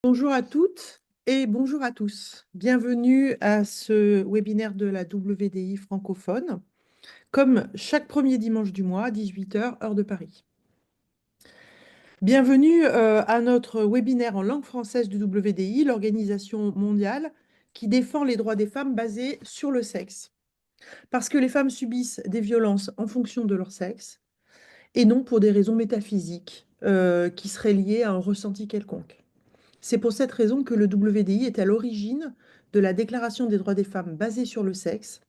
Bonjour à toutes et bonjour à tous. Bienvenue à ce webinaire de la WDI francophone, comme chaque premier dimanche du mois à 18 heures, heure de Paris. Bienvenue à notre webinaire en langue française du WDI, l'organisation mondiale qui défend les droits des femmes basés sur le sexe. Parce que les femmes subissent des violences en fonction de leur sexe et non pour des raisons métaphysiques qui seraient liées à un ressenti quelconque. C'est pour cette raison que le WDI est à l'origine de la Déclaration des droits des femmes basée sur le sexe.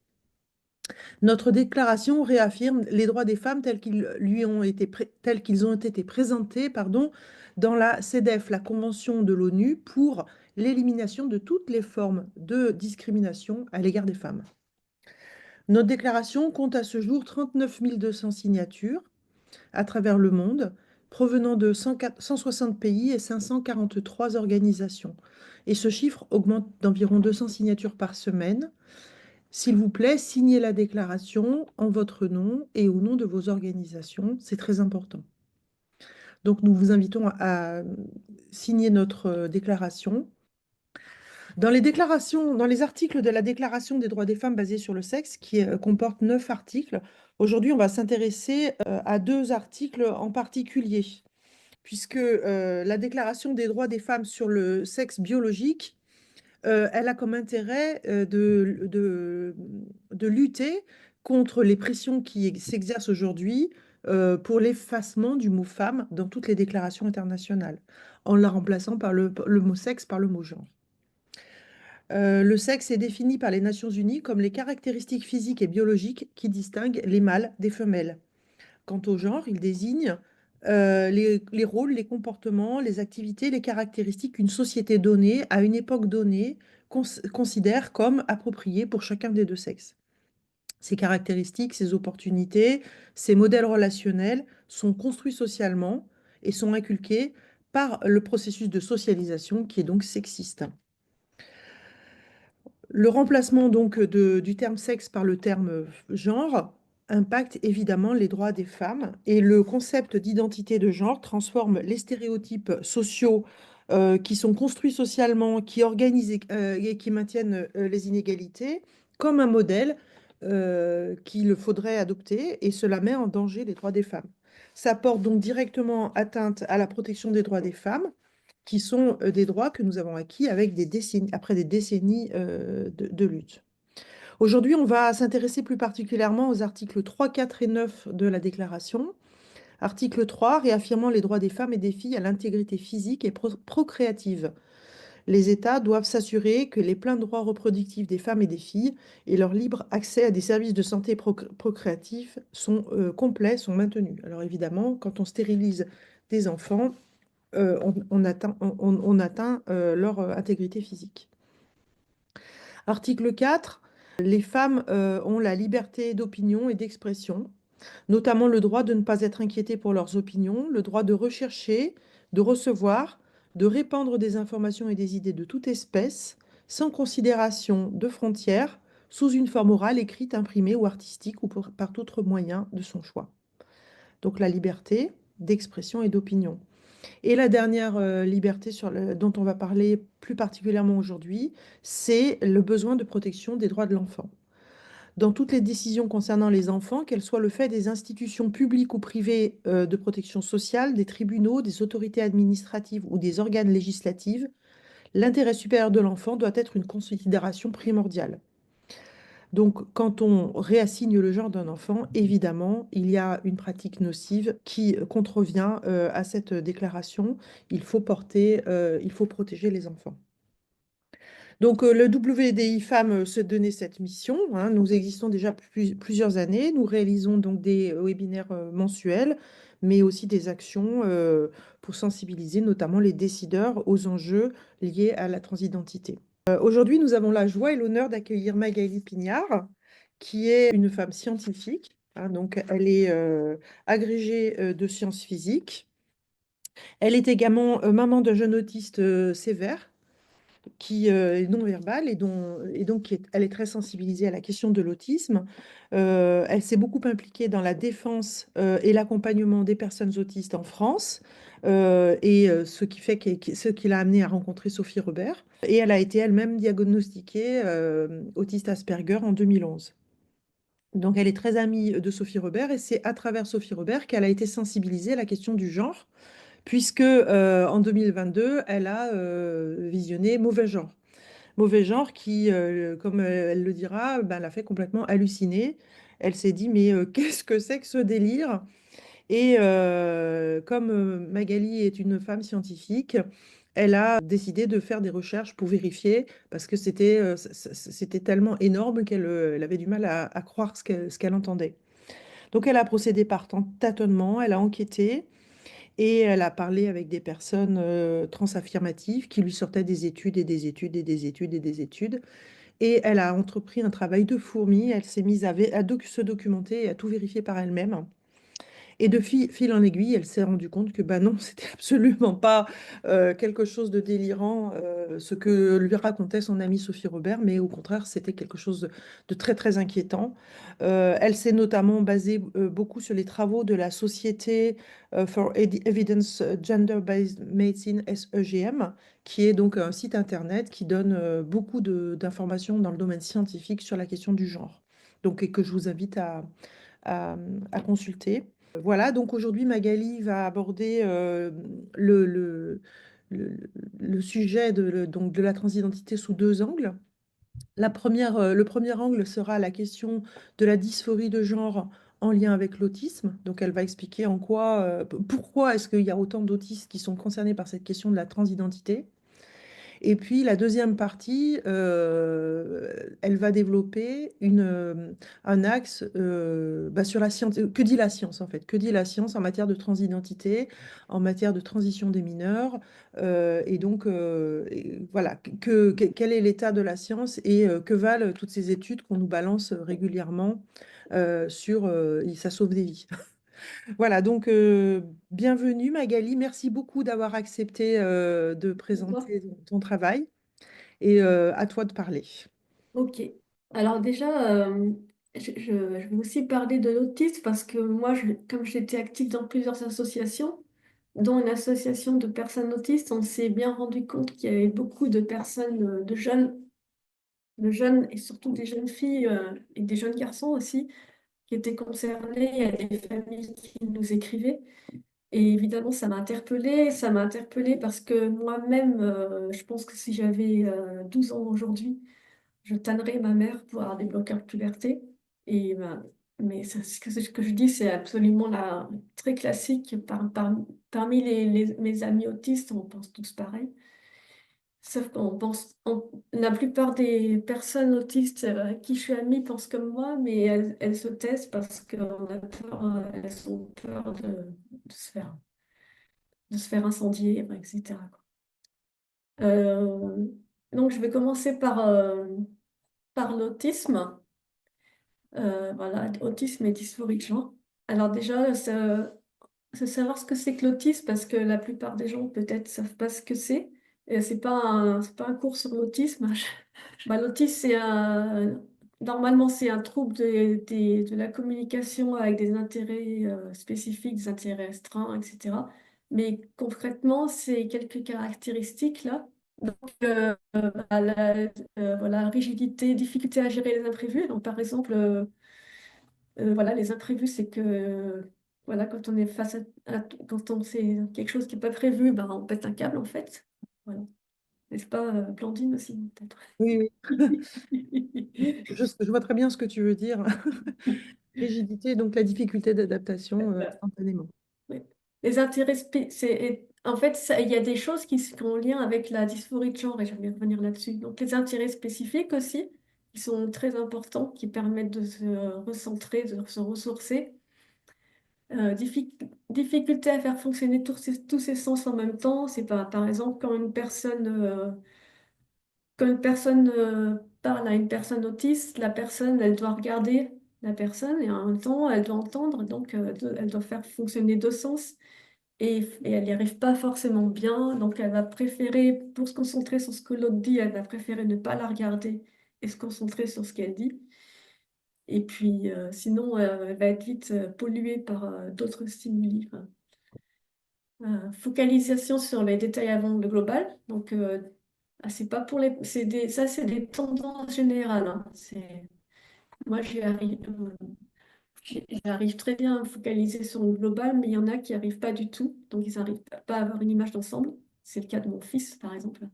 Notre déclaration réaffirme les droits des femmes tels qu'ils ont été présentés dans la CEDEF, la Convention de l'ONU pour l'élimination de toutes les formes de discrimination à l'égard des femmes. Notre déclaration compte à ce jour 39 200 signatures à travers le monde, provenant de 160 pays et 543 organisations. Et ce chiffre augmente d'environ 200 signatures par semaine. S'il vous plaît, signez la déclaration en votre nom et au nom de vos organisations. C'est très important. Donc, nous vous invitons à signer notre déclaration. Dans les articles de la Déclaration des droits des femmes basés sur le sexe, qui comporte 9 articles, aujourd'hui, on va s'intéresser à 2 articles en particulier, puisque la Déclaration des droits des femmes sur le sexe biologique, elle a comme intérêt de lutter contre les pressions qui s'exercent aujourd'hui pour l'effacement du mot femme dans toutes les déclarations internationales, en la remplaçant par le mot sexe par le mot genre. Le sexe est défini par les Nations Unies comme les caractéristiques physiques et biologiques qui distinguent les mâles des femelles. Quant au genre, il désigne les rôles, les comportements, les activités, les caractéristiques qu'une société donnée, à une époque donnée, considère comme appropriées pour chacun des deux sexes. Ces caractéristiques, ces opportunités, ces modèles relationnels sont construits socialement et sont inculqués par le processus de socialisation qui est donc sexiste. Le remplacement donc du terme sexe par le terme genre impacte évidemment les droits des femmes et le concept d'identité de genre transforme les stéréotypes sociaux qui sont construits socialement, qui organisent et qui maintiennent les inégalités comme un modèle qu'il faudrait adopter et cela met en danger les droits des femmes. Ça porte donc directement atteinte à la protection des droits des femmes qui sont des droits que nous avons acquis avec après des décennies de lutte. Aujourd'hui, on va s'intéresser plus particulièrement aux articles 3, 4 et 9 de la Déclaration. Article 3, réaffirmant les droits des femmes et des filles à l'intégrité physique et procréative. Les États doivent s'assurer que les pleins droits reproductifs des femmes et des filles et leur libre accès à des services de santé procréatifs sont complets, sont maintenus. Alors évidemment, quand on stérilise des enfants, on atteint leur intégrité physique. Article 4, les femmes ont la liberté d'opinion et d'expression, notamment le droit de ne pas être inquiétées pour leurs opinions, le droit de rechercher, de recevoir, de répandre des informations et des idées de toute espèce, sans considération de frontières, sous une forme orale, écrite, imprimée ou artistique ou par tout autre moyen de son choix. Donc la liberté d'expression et d'opinion. Et la dernière liberté dont on va parler plus particulièrement aujourd'hui, c'est le besoin de protection des droits de l'enfant. Dans toutes les décisions concernant les enfants, qu'elles soient le fait des institutions publiques ou privées de protection sociale, des tribunaux, des autorités administratives ou des organes législatifs, l'intérêt supérieur de l'enfant doit être une considération primordiale. Donc, quand on réassigne le genre d'un enfant, évidemment, il y a une pratique nocive qui contrevient à cette déclaration. Il faut protéger les enfants. Donc, le WDI Femmes se donnait cette mission, hein. Nous existons déjà plusieurs années. Nous réalisons donc des webinaires mensuels, mais aussi des actions pour sensibiliser notamment les décideurs aux enjeux liés à la transidentité. Aujourd'hui, nous avons la joie et l'honneur d'accueillir Magali Pignard, qui est une femme scientifique, hein. Donc, elle est agrégée de sciences physiques. Elle est également maman d'un jeune autiste sévère. qui est non-verbale et donc elle est très sensibilisée à la question de l'autisme. Elle s'est beaucoup impliquée dans la défense et l'accompagnement des personnes autistes en France, ce qui l'a amenée à rencontrer Sophie Robert. Et elle a été elle-même diagnostiquée autiste Asperger en 2011. Donc elle est très amie de Sophie Robert et c'est à travers Sophie Robert qu'elle a été sensibilisée à la question du genre, puisque en 2022, elle a visionné Mauvais genre. Mauvais genre qui, comme elle le dira, ben, l'a fait complètement halluciner. Elle s'est dit, mais qu'est-ce que c'est que ce délire? Et comme Magali est une femme scientifique, elle a décidé de faire des recherches pour vérifier, parce que c'était tellement énorme qu'elle elle avait du mal à croire ce qu'elle entendait. Donc elle a procédé par tâtonnement, elle a enquêté. Et elle a parlé avec des personnes transaffirmatives qui lui sortaient des études et des études et des études et des études. Et elle a entrepris un travail de fourmi. Elle s'est mise à se documenter et à tout vérifier par elle-même. Et de fil en aiguille, elle s'est rendue compte que bah non, c'était absolument pas quelque chose de délirant, ce que lui racontait son amie Sophie Robert, mais au contraire, c'était quelque chose de très, très inquiétant. Elle s'est notamment basée beaucoup sur les travaux de la Société for Evidence Gender-Based Medicine, SEGM, qui est donc un site internet qui donne beaucoup d'informations dans le domaine scientifique sur la question du genre. Donc, et que je vous invite à, à consulter. Voilà, donc aujourd'hui, Magali va aborder le, le, le, le sujet donc de la transidentité sous deux angles. Le premier angle sera la question de la dysphorie de genre en lien avec l'autisme. Donc, elle va expliquer pourquoi est-ce qu'il y a autant d'autistes qui sont concernés par cette question de la transidentité. Et puis la deuxième partie, elle va développer un axe bah, sur la science. Que dit la science en fait? Que dit la science en matière de transidentité, en matière de transition des mineurs? Et donc, voilà, quel est l'état de la science et que valent toutes ces études qu'on nous balance régulièrement sur ça sauve des vies. Voilà, donc bienvenue Magali, merci beaucoup d'avoir accepté de D'accord. présenter ton travail et à toi de parler. Ok. Alors déjà, je vais aussi parler de l'autisme parce que moi, comme j'étais active dans plusieurs associations, dont une association de personnes autistes, on s'est bien rendu compte qu'il y avait beaucoup de personnes, de jeunes et surtout des jeunes filles et des jeunes garçons aussi qui étaient concernés. Il y a des familles qui nous écrivaient. Et évidemment, ça m'a interpellée parce que moi-même, je pense que si j'avais 12 ans aujourd'hui, je tannerais ma mère pour avoir des bloqueurs de puberté. Et ben, mais ce que je dis, c'est absolument très classique. Parmi mes amis autistes, on pense tous pareil. Sauf la plupart des personnes autistes à qui je suis amie pensent comme moi, mais elles se taisent parce qu'on a peur, elles ont peur de se faire incendier, etc., quoi. Euh, donc, je vais commencer par l'autisme. Voilà, autisme et dysphorie de genre. Alors déjà, c'est savoir ce que c'est que l'autisme parce que la plupart des gens peut-être savent pas ce que c'est. Et c'est pas un cours sur l'autisme. Bah, l'autisme, normalement, c'est un trouble de la communication avec des intérêts spécifiques, des intérêts restreints, etc. Mais concrètement, c'est quelques caractéristiques là. Voilà, rigidité, difficulté à gérer les imprévus. Donc, par exemple, voilà, les imprévus, c'est que voilà, quand on est quand on c'est quelque chose qui n'est pas prévu, ben, on pète un câble en fait. Voilà. N'est-ce pas, Blandine aussi, peut-être? Oui, oui, je vois très bien ce que tu veux dire. Rigidité, donc la difficulté d'adaptation instantanément. Oui. Les intérêts, en fait, il y a des choses qui ont lien avec la dysphorie de genre, et je vais revenir là-dessus. Donc, les intérêts spécifiques aussi, qui sont très importants, qui permettent de se recentrer, de se ressourcer. Difficulté à faire fonctionner tous ces sens en même temps, c'est pas, par exemple, quand une personne parle à une personne autiste, la personne, elle doit regarder la personne et en même temps, elle doit entendre, donc elle doit faire fonctionner deux sens. et elle n'y arrive pas forcément bien. Donc, elle va préférer, pour se concentrer sur ce que l'autre dit, elle va préférer ne pas la regarder et se concentrer sur ce qu'elle dit. Et puis, sinon, elle va être vite polluée par d'autres stimuli. Enfin, focalisation sur les détails avant le global. Donc, c'est pas pour les, ça, c'est des tendances générales, hein. Moi, j'arrive très bien à me focaliser sur le global, mais il y en a qui n'y arrivent pas du tout. Donc, ils n'arrivent pas à avoir une image d'ensemble. C'est le cas de mon fils, par exemple.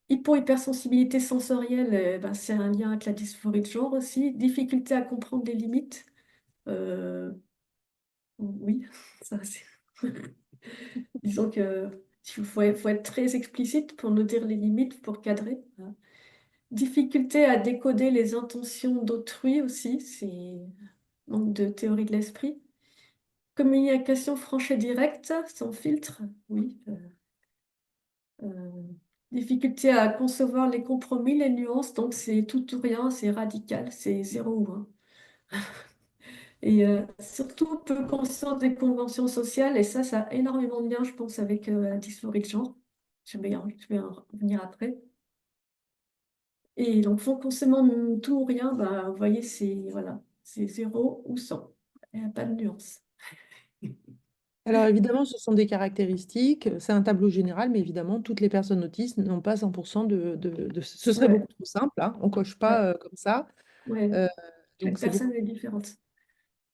Hypersensibilité sensorielle, ben, c'est un lien avec la dysphorie de genre aussi. Difficulté à comprendre les limites. Euh, oui, ça c'est. Disons que faut être très explicite pour nous dire les limites, pour cadrer. Voilà. Difficulté à décoder les intentions d'autrui aussi, c'est manque de théorie de l'esprit. Communication franche et directe, sans filtre, oui. Euh, difficulté à concevoir les compromis, les nuances, donc c'est tout ou rien, c'est radical, c'est 0 ou 1. Et surtout, peu conscience des conventions sociales, et ça a énormément de liens, je pense, avec la dysphorie de genre. Je vais en revenir après. Et donc, forcément, tout ou rien, bah, vous voyez, c'est voilà, c'est 0 ou 100. Il n'y a pas de nuance. Alors évidemment, ce sont des caractéristiques, c'est un tableau général, mais évidemment, toutes les personnes autistes n'ont pas 100% Ce serait beaucoup Ouais, trop simple, hein, on ne coche pas ouais, comme ça. ouais. Euh, donc Chaque c'est beaucoup. personne est différente.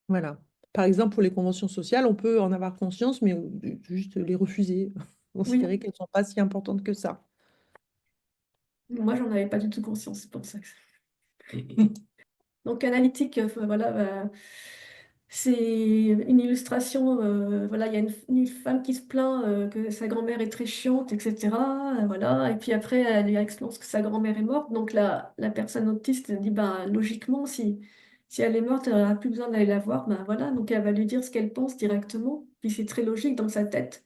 Voilà. Par exemple, pour les conventions sociales, on peut en avoir conscience, mais juste les refuser, considérer Oui, qu'elles ne sont pas si importantes que ça. moi, j'en avais pas du tout conscience, c'est pour ça que. Donc, analytique, voilà, c'est une illustration. Voilà, il y a une femme qui se plaint que sa grand-mère est très chiante, etc. Voilà, et puis après, elle lui explique que sa grand-mère est morte. Donc, la personne autiste dit, ben, logiquement, si elle est morte, elle n'aura plus besoin d'aller la voir. Ben, voilà, donc elle va lui dire ce qu'elle pense directement. Puis c'est très logique dans sa tête.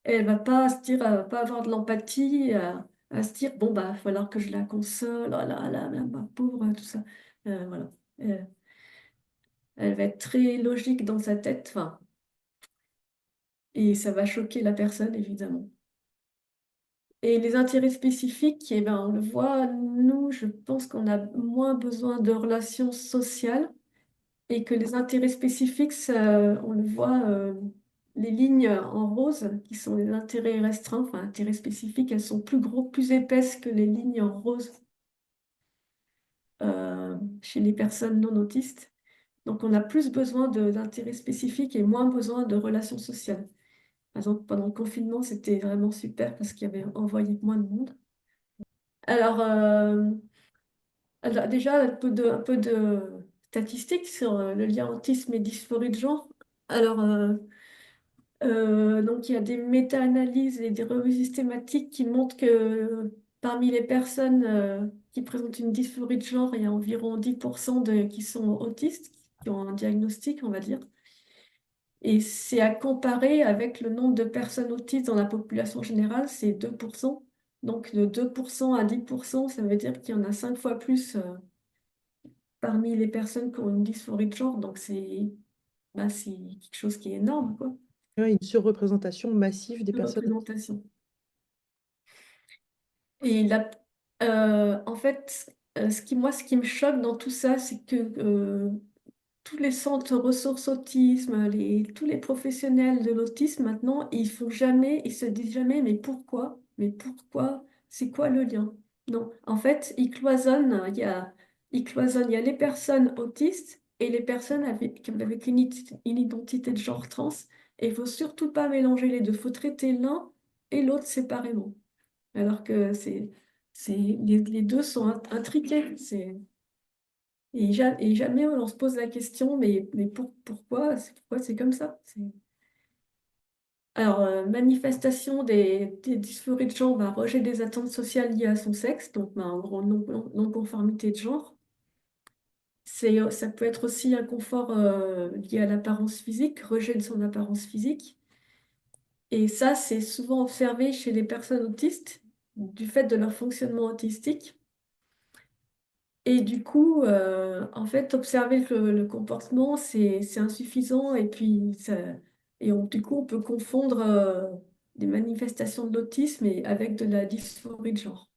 Et elle va pas se dire, elle va pas avoir de l'empathie, à se dire, bon, bah, il va falloir que je la console, oh là là, ma pauvre, tout ça. Voilà. Euh, Elle va être très logique dans sa tête, enfin, et ça va choquer la personne, évidemment. Et les intérêts spécifiques, eh ben, on le voit, nous, je pense qu'on a moins besoin de relations sociales et que les intérêts spécifiques, on le voit, les lignes en rose, qui sont les intérêts restreints, enfin, intérêts spécifiques, elles sont plus gros, plus épaisses que les lignes en rose chez les personnes non autistes. Donc, on a plus besoin d'intérêts spécifiques et moins besoin de relations sociales. Par exemple, pendant le confinement, c'était vraiment super parce qu'il y avait envoyé moins de monde. Alors, déjà, un peu de statistiques sur le lien autisme et dysphorie de genre. Alors, donc, il y a des méta-analyses et des revues systématiques qui montrent que parmi les personnes qui présentent une dysphorie de genre, il y a environ 10% qui sont autistes, qui ont un diagnostic, on va dire. Et c'est à comparer avec le nombre de personnes autistes dans la population générale, c'est 2%. Donc de 2% à 10%, ça veut dire qu'il y en a 5 fois plus parmi les personnes qui ont une dysphorie de genre. Donc c'est quelque chose qui est énorme, quoi. Ouais, une surreprésentation massive des De personnes. représentation. Et en fait, ce qui me choque dans tout ça, c'est que tous les centres ressources autisme, tous les professionnels de l'autisme maintenant, ils se disent jamais, mais pourquoi? Mais pourquoi? C'est quoi le lien? Non, en fait, il y a les personnes autistes et les personnes avec une identité de genre trans. Et il faut surtout pas mélanger les deux. Il faut traiter l'un et l'autre séparément. Alors que les deux sont intriqués. Et jamais on se pose la question, mais pourquoi c'est comme ça? Alors, manifestation des dysphories de genre, bah, rejet des attentes sociales liées à son sexe, donc bah, en gros non-conformité de genre. Ça peut être aussi un confort lié à l'apparence physique, rejet de son apparence physique. Et ça, c'est souvent observé chez les personnes autistes, du fait de leur fonctionnement autistique. Et du coup, en fait, observer le comportement, c'est insuffisant. Et puis, Et du coup, on peut confondre des manifestations de l'autisme avec de la dysphorie de genre.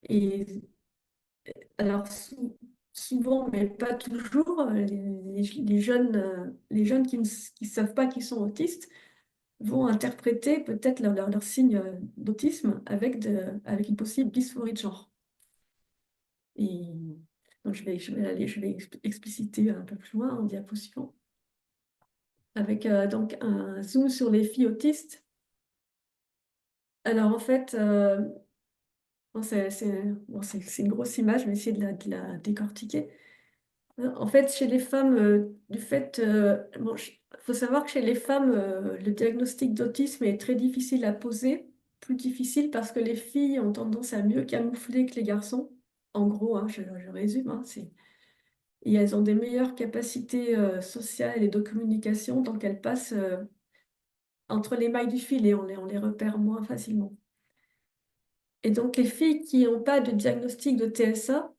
Et alors, souvent, mais pas toujours, les jeunes qui ne savent pas qu'ils sont autistes vont interpréter peut-être leur signe d'autisme avec une possible dysphorie de genre. Et donc, je vais expliciter un peu plus loin en diapo suivant, avec donc un zoom sur les filles autistes. Alors, en fait, bon, c'est une grosse image, je vais essayer de la décortiquer. En fait, chez les femmes, bon, faut savoir que chez les femmes, le diagnostic d'autisme est très difficile à poser, plus difficile parce que les filles ont tendance à mieux camoufler que les garçons. En gros, hein, je résume, hein, et elles ont des meilleures capacités sociales et de communication, donc elles passent entre les mailles du filet, on les repère moins facilement. Et donc les filles qui n'ont pas de diagnostic de TSA,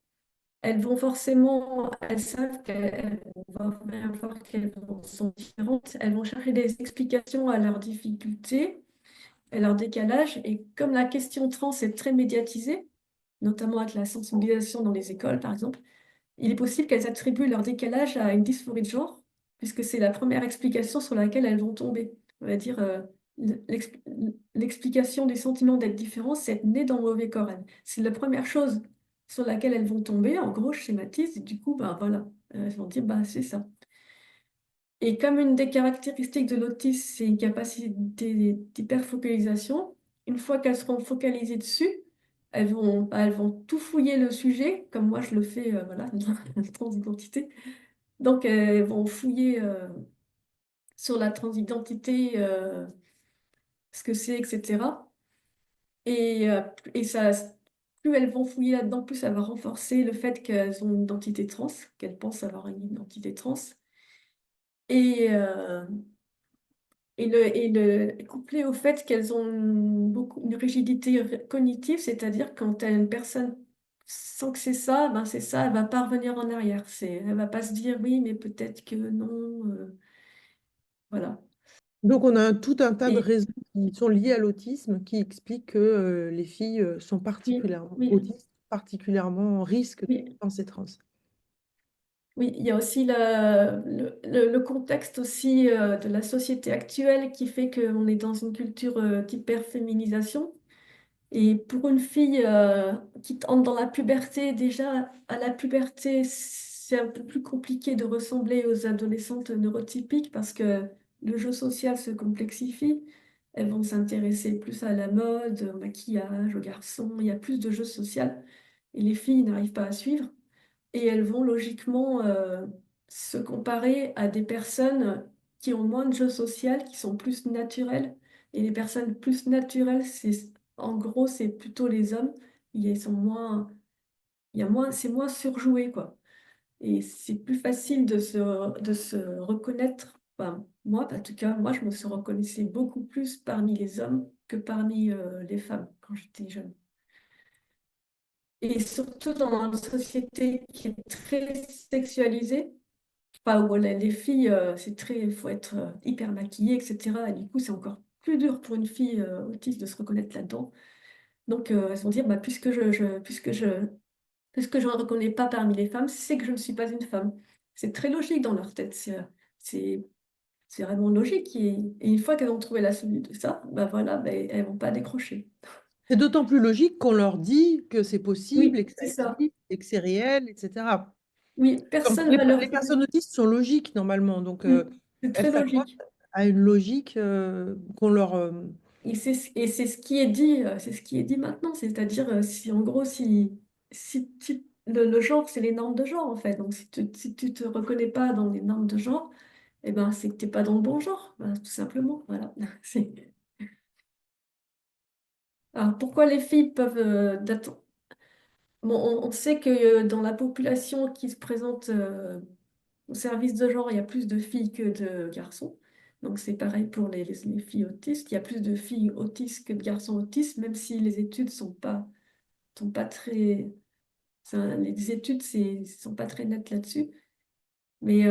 elles vont forcément, elles savent qu'on va bien voir qu'elles sont différentes. Elles vont chercher des explications à leurs difficultés, à leur décalage. Et comme la question trans est très médiatisée, notamment avec la sensibilisation dans les écoles, par exemple, il est possible qu'elles attribuent leur décalage à une dysphorie de genre, puisque c'est la première explication sur laquelle elles vont tomber. On va dire, l'ex- l'explication du sentiment d'être différent, c'est être né dans le mauvais corps. C'est la première chose sur laquelle elles vont tomber. En gros, je schématise, et du coup, bah, voilà, elles vont dire, bah, c'est ça. Et comme une des caractéristiques de l'autisme, c'est une capacité d'hyperfocalisation, une fois qu'elles seront focalisées dessus, elles vont tout fouiller le sujet, comme moi je le fais voilà, dans la transidentité. Donc, elles vont fouiller sur la transidentité, ce que c'est, etc. Et ça, plus elles vont fouiller là-dedans, plus ça va renforcer le fait qu'elles ont une identité trans, qu'elles pensent avoir une identité trans. Et, euh, et couplé au fait qu'elles ont une rigidité cognitive, c'est-à-dire quand une personne sent que c'est ça, elle va pas revenir en arrière. Elle va pas se dire oui, mais peut-être que non. Voilà. Donc, on a tout un tas de Et raisons qui sont liées à l'autisme qui expliquent que les filles sont oui, particulièrement oui, autistes, particulièrement en risque oui, dans ces trans. oui, il y a aussi le contexte aussi de la société actuelle qui fait qu'on est dans une culture d'hyperféminisation. Et pour une fille qui entre dans la puberté, déjà à la puberté, c'est un peu plus compliqué de ressembler aux adolescentes neurotypiques parce que le jeu social se complexifie. Elles vont s'intéresser plus à la mode, au maquillage, aux garçons. Il y a plus de jeux sociaux et les filles n'arrivent pas à suivre. Et elles vont logiquement se comparer à des personnes qui ont moins de jeu social, qui sont plus naturelles. Et les personnes plus naturelles, en gros, c'est plutôt les hommes. Ils sont moins, il y a moins, c'est moins surjoué, quoi. Et c'est plus facile de se reconnaître. Enfin, moi, en tout cas, moi, je me suis reconnaissais beaucoup plus parmi les hommes que parmi les femmes quand j'étais jeune. Et surtout dans une société qui est très sexualisée, enfin, où les filles, il faut être hyper maquillée, etc. Et du coup, c'est encore plus dur pour une fille autiste de se reconnaître là-dedans. Donc, elles vont dire, bah, puisque je ne reconnais pas parmi les femmes, c'est que je ne suis pas une femme. C'est très logique dans leur tête. C'est, c'est vraiment logique. Et une fois qu'elles ont trouvé la solution de ça, bah voilà, bah, elles ne vont pas décrocher. C'est d'autant plus logique qu'on leur dit que c'est possible et Oui, que ça c'est ça. existe et que c'est réel, etc. Oui, Donc, personne les, va leur... les personnes autistes sont logiques normalement, donc Mm. C'est elles très s'accordent logique. à une logique qu'on leur... Et c'est ce qui est dit, c'est ce qui est dit maintenant, c'est-à-dire si en gros le genre c'est les normes de genre en fait. Donc si tu te reconnais pas dans les normes de genre, eh ben c'est que t'es pas dans le bon genre, voilà, tout simplement. Voilà. Alors pourquoi les filles peuvent bon, on sait que dans la population qui se présente au service de genre, il y a plus de filles que de garçons. Donc c'est pareil pour les filles autistes. Il y a plus de filles autistes que de garçons autistes, même si les études sont pas très... les études sont pas très nettes là-dessus. Mais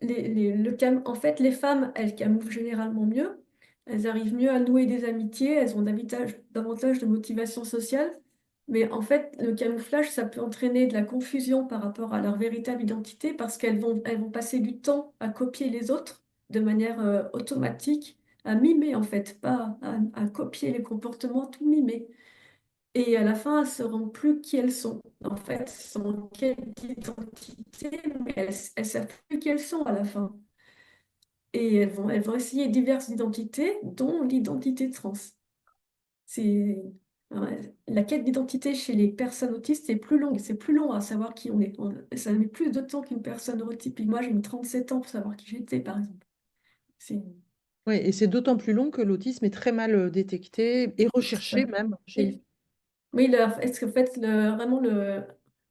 En fait, les femmes, elles camouflent généralement mieux. Elles arrivent mieux à nouer des amitiés. Elles ont davantage de motivation sociale. Mais en fait, le camouflage, ça peut entraîner de la confusion par rapport à leur véritable identité parce elles vont passer du temps à copier les autres de manière automatique, à mimer en fait, pas à copier les comportements, tout mimer. Et à la fin, elles ne sauront plus qui elles sont. En fait, elles sont en quête d'identité, mais elles ne savent plus qui elles sont à la fin. Et elles vont essayer diverses identités, dont l'identité trans. C'est, la quête d'identité chez les personnes autistes est plus longue. C'est plus long à savoir qui on est. Ça met plus de temps qu'une personne neurotypique. Moi, j'ai mis 37 ans pour savoir qui j'étais, par exemple. C'est Oui, et c'est d'autant plus long que l'autisme est très mal détecté et ça. recherché même chez les... Oui, oui est-ce que, en fait, vraiment,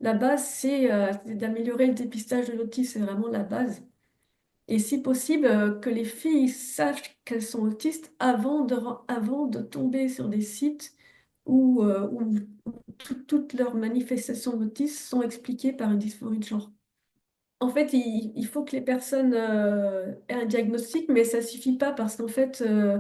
la base, c'est d'améliorer le dépistage de l'autisme. C'est vraiment la base. Et si possible, que les filles sachent qu'elles sont autistes avant de tomber sur des sites où toutes leurs manifestations d'autisme sont expliquées par une dysphorie de genre. En fait, il faut que les personnes aient un diagnostic, mais ça suffit pas parce qu'en fait, euh,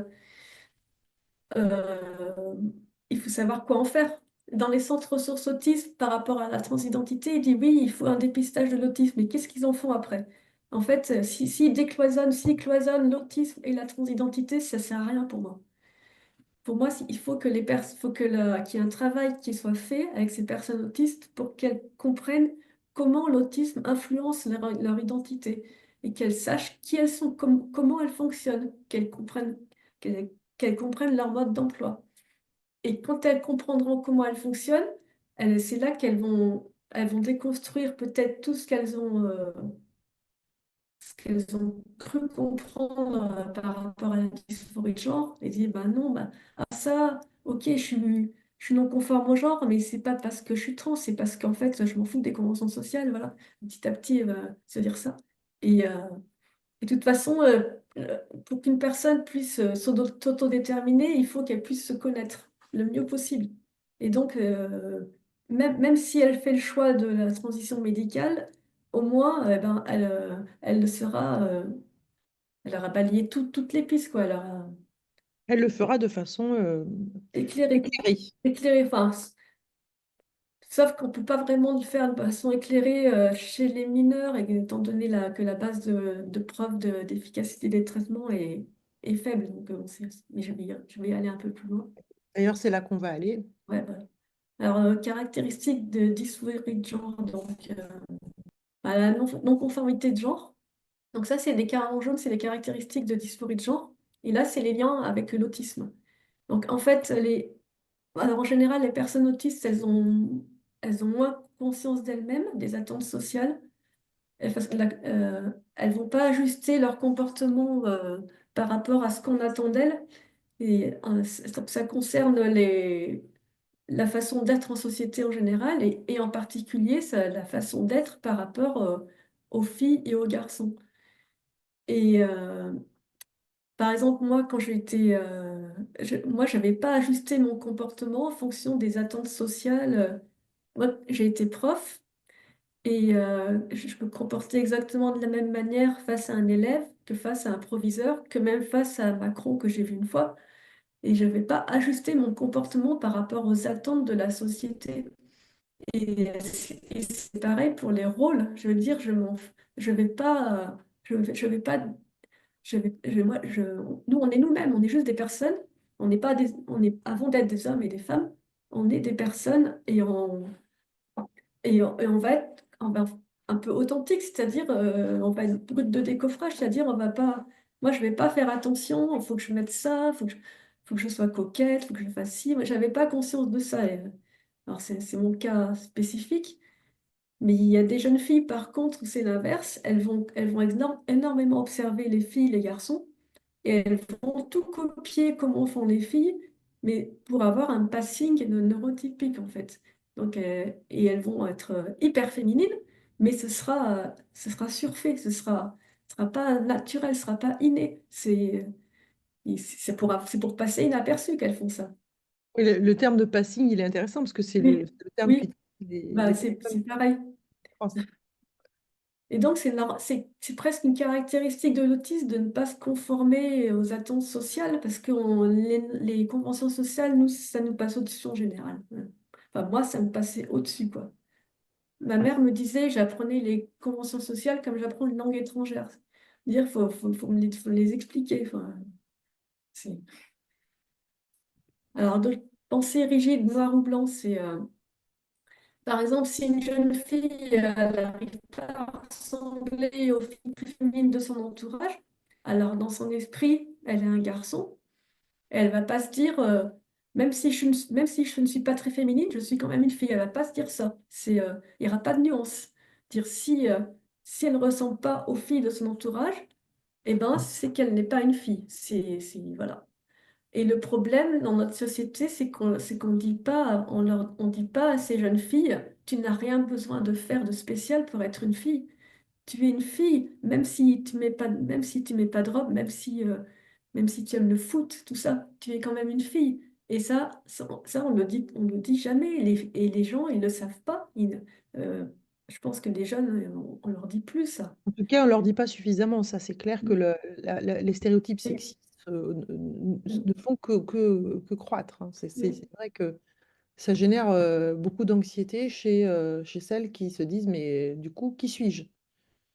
il faut savoir quoi en faire. Dans les centres ressources autisme, par rapport à la transidentité, il dit oui, il faut un dépistage de l'autisme, mais qu'est-ce qu'ils en font après? En fait, s'ils cloisonnent l'autisme et la transidentité, ça sert à rien pour moi. Pour moi, il faut que qu'il y ait un travail qui soit fait avec ces personnes autistes pour qu'elles comprennent comment l'autisme influence leur identité et qu'elles sachent qui elles sont, comment elles fonctionnent, qu'elles comprennent leur mode d'emploi. Et quand elles comprendront comment elles fonctionnent, c'est là elles vont déconstruire peut-être tout ce qu'elles ont cru comprendre par rapport à la dysphorie de genre et dire, bah non, bah, ça, ok, je suis non conforme au genre, mais c'est pas parce que je suis trans, c'est parce qu'en fait, je m'en fous des conventions sociales, voilà. Petit à petit, elle va se dire ça. Et, euh, et de toute façon, pour qu'une personne puisse s'autodéterminer, il faut qu'elle puisse se connaître le mieux possible. Et donc, même si elle fait le choix de la transition médicale, au moins, eh ben, elle aura balayé toutes les pistes, quoi. Elle aura Elle le fera de façon éclairé, éclairée. éclairé. Enfin, sauf qu'on ne peut pas vraiment le faire de façon éclairée chez les mineurs, et étant donné que la base de preuve d'efficacité des traitements est faible. Donc, mais je vais y aller un peu plus loin. D'ailleurs, c'est là qu'on va aller. Ouais, voilà. Alors, caractéristiques de dysphorie de genre, donc la non-conformité de genre. Donc ça, c'est des cas en jaune, c'est les caractéristiques de dysphorie de genre. Et là, c'est les liens avec l'autisme. Donc en fait, alors, en général, les personnes autistes, elles ont moins conscience d'elles-mêmes, des attentes sociales. Elles vont pas ajuster leur comportement par rapport à ce qu'on attend d'elles. Et ça concerne la façon d'être en société en général et en particulier la façon d'être par rapport aux filles et aux garçons. Et par exemple, moi, quand moi, j'avais pas ajusté mon comportement en fonction des attentes sociales. Moi, j'ai été prof et je me comportais exactement de la même manière face à un élève que face à un proviseur, que même face à Macron que j'ai vu une fois. Et je n'avais pas ajusté mon comportement par rapport aux attentes de la société. Et c'est pareil pour les rôles. Je veux dire, je vais pas, je vais pas moi, nous, on est nous-mêmes, on est juste des personnes. On n'est pas avant d'être des hommes et des femmes, on est des personnes et on va un peu authentique, c'est-à-dire on va être brut de décoffrage, c'est-à-dire on va pas, moi je vais pas faire attention, il faut que je mette ça, faut que je sois coquette, il faut que je fasse ci. Moi, j'avais pas conscience de ça. Alors c'est mon cas spécifique. Mais il y a des jeunes filles, par contre, où c'est l'inverse. Elles vont énormément observer les filles, les garçons, et elles vont tout copier comment font les filles, mais pour avoir un passing neurotypique, en fait. Donc, et elles vont être hyper féminines, mais ce sera surfait, ce sera pas naturel, ce sera pas inné. C'est pour passer inaperçu qu'elles font ça. Oui, le terme de passing, il est intéressant parce que c'est Oui, le terme oui, qu'utilisent bah, les c'est personnes c'est pareil. trans. Et donc, c'est presque une caractéristique de l'autisme de ne pas se conformer aux attentes sociales parce que les conventions sociales, nous, ça nous passe au-dessus en général. Enfin, moi, ça me passait au-dessus, quoi. Ma mère me disait, j'apprenais les conventions sociales comme j'apprends une langue étrangère. Dire, faut me les expliquer. Enfin, c'est... Alors, donc, pensée rigide, noir ou blanc, c'est... par exemple, si une jeune fille n'arrive pas à ressembler aux filles plus féminines de son entourage, alors dans son esprit, elle est un garçon. Elle va pas se dire, même si je ne suis pas très féminine, je suis quand même une fille. Elle va pas se dire ça. Il n'y aura pas de nuance. Dire si elle ne ressemble pas aux filles de son entourage, eh ben, c'est qu'elle n'est pas une fille. Voilà. Et le problème dans notre société, c'est qu'on dit pas, on dit pas à ces jeunes filles, tu n'as rien besoin de faire de spécial pour être une fille. Tu es une fille, même si tu mets pas de robe, même si tu aimes le foot, tout ça, tu es quand même une fille. Et ça, on le dit jamais. Et les gens, ils le savent pas. Euh, je pense que les jeunes, on leur dit plus ça. En tout cas, on leur dit pas suffisamment, ça c'est clair que les stéréotypes Et- sexistes ne font que croître, hein. oui, C'est vrai que ça génère beaucoup d'anxiété chez celles qui se disent, mais du coup, qui suis-je?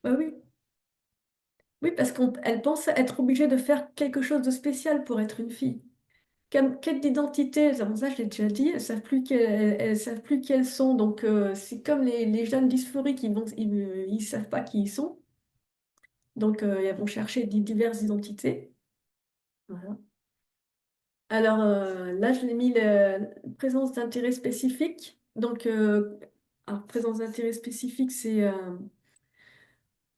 bah oui. Oui, parce qu'elle pense être obligée de faire quelque chose de spécial pour être une fille. Quête d'identité, ça je l'ai déjà dit, elles savent plus qui elles sont. Donc c'est comme les jeunes dysphoriques, ils savent pas qui ils sont. Donc elles vont chercher diverses identités. Voilà. Alors là, je l'ai mis présence d'intérêt spécifique. Donc présence d'intérêt spécifique,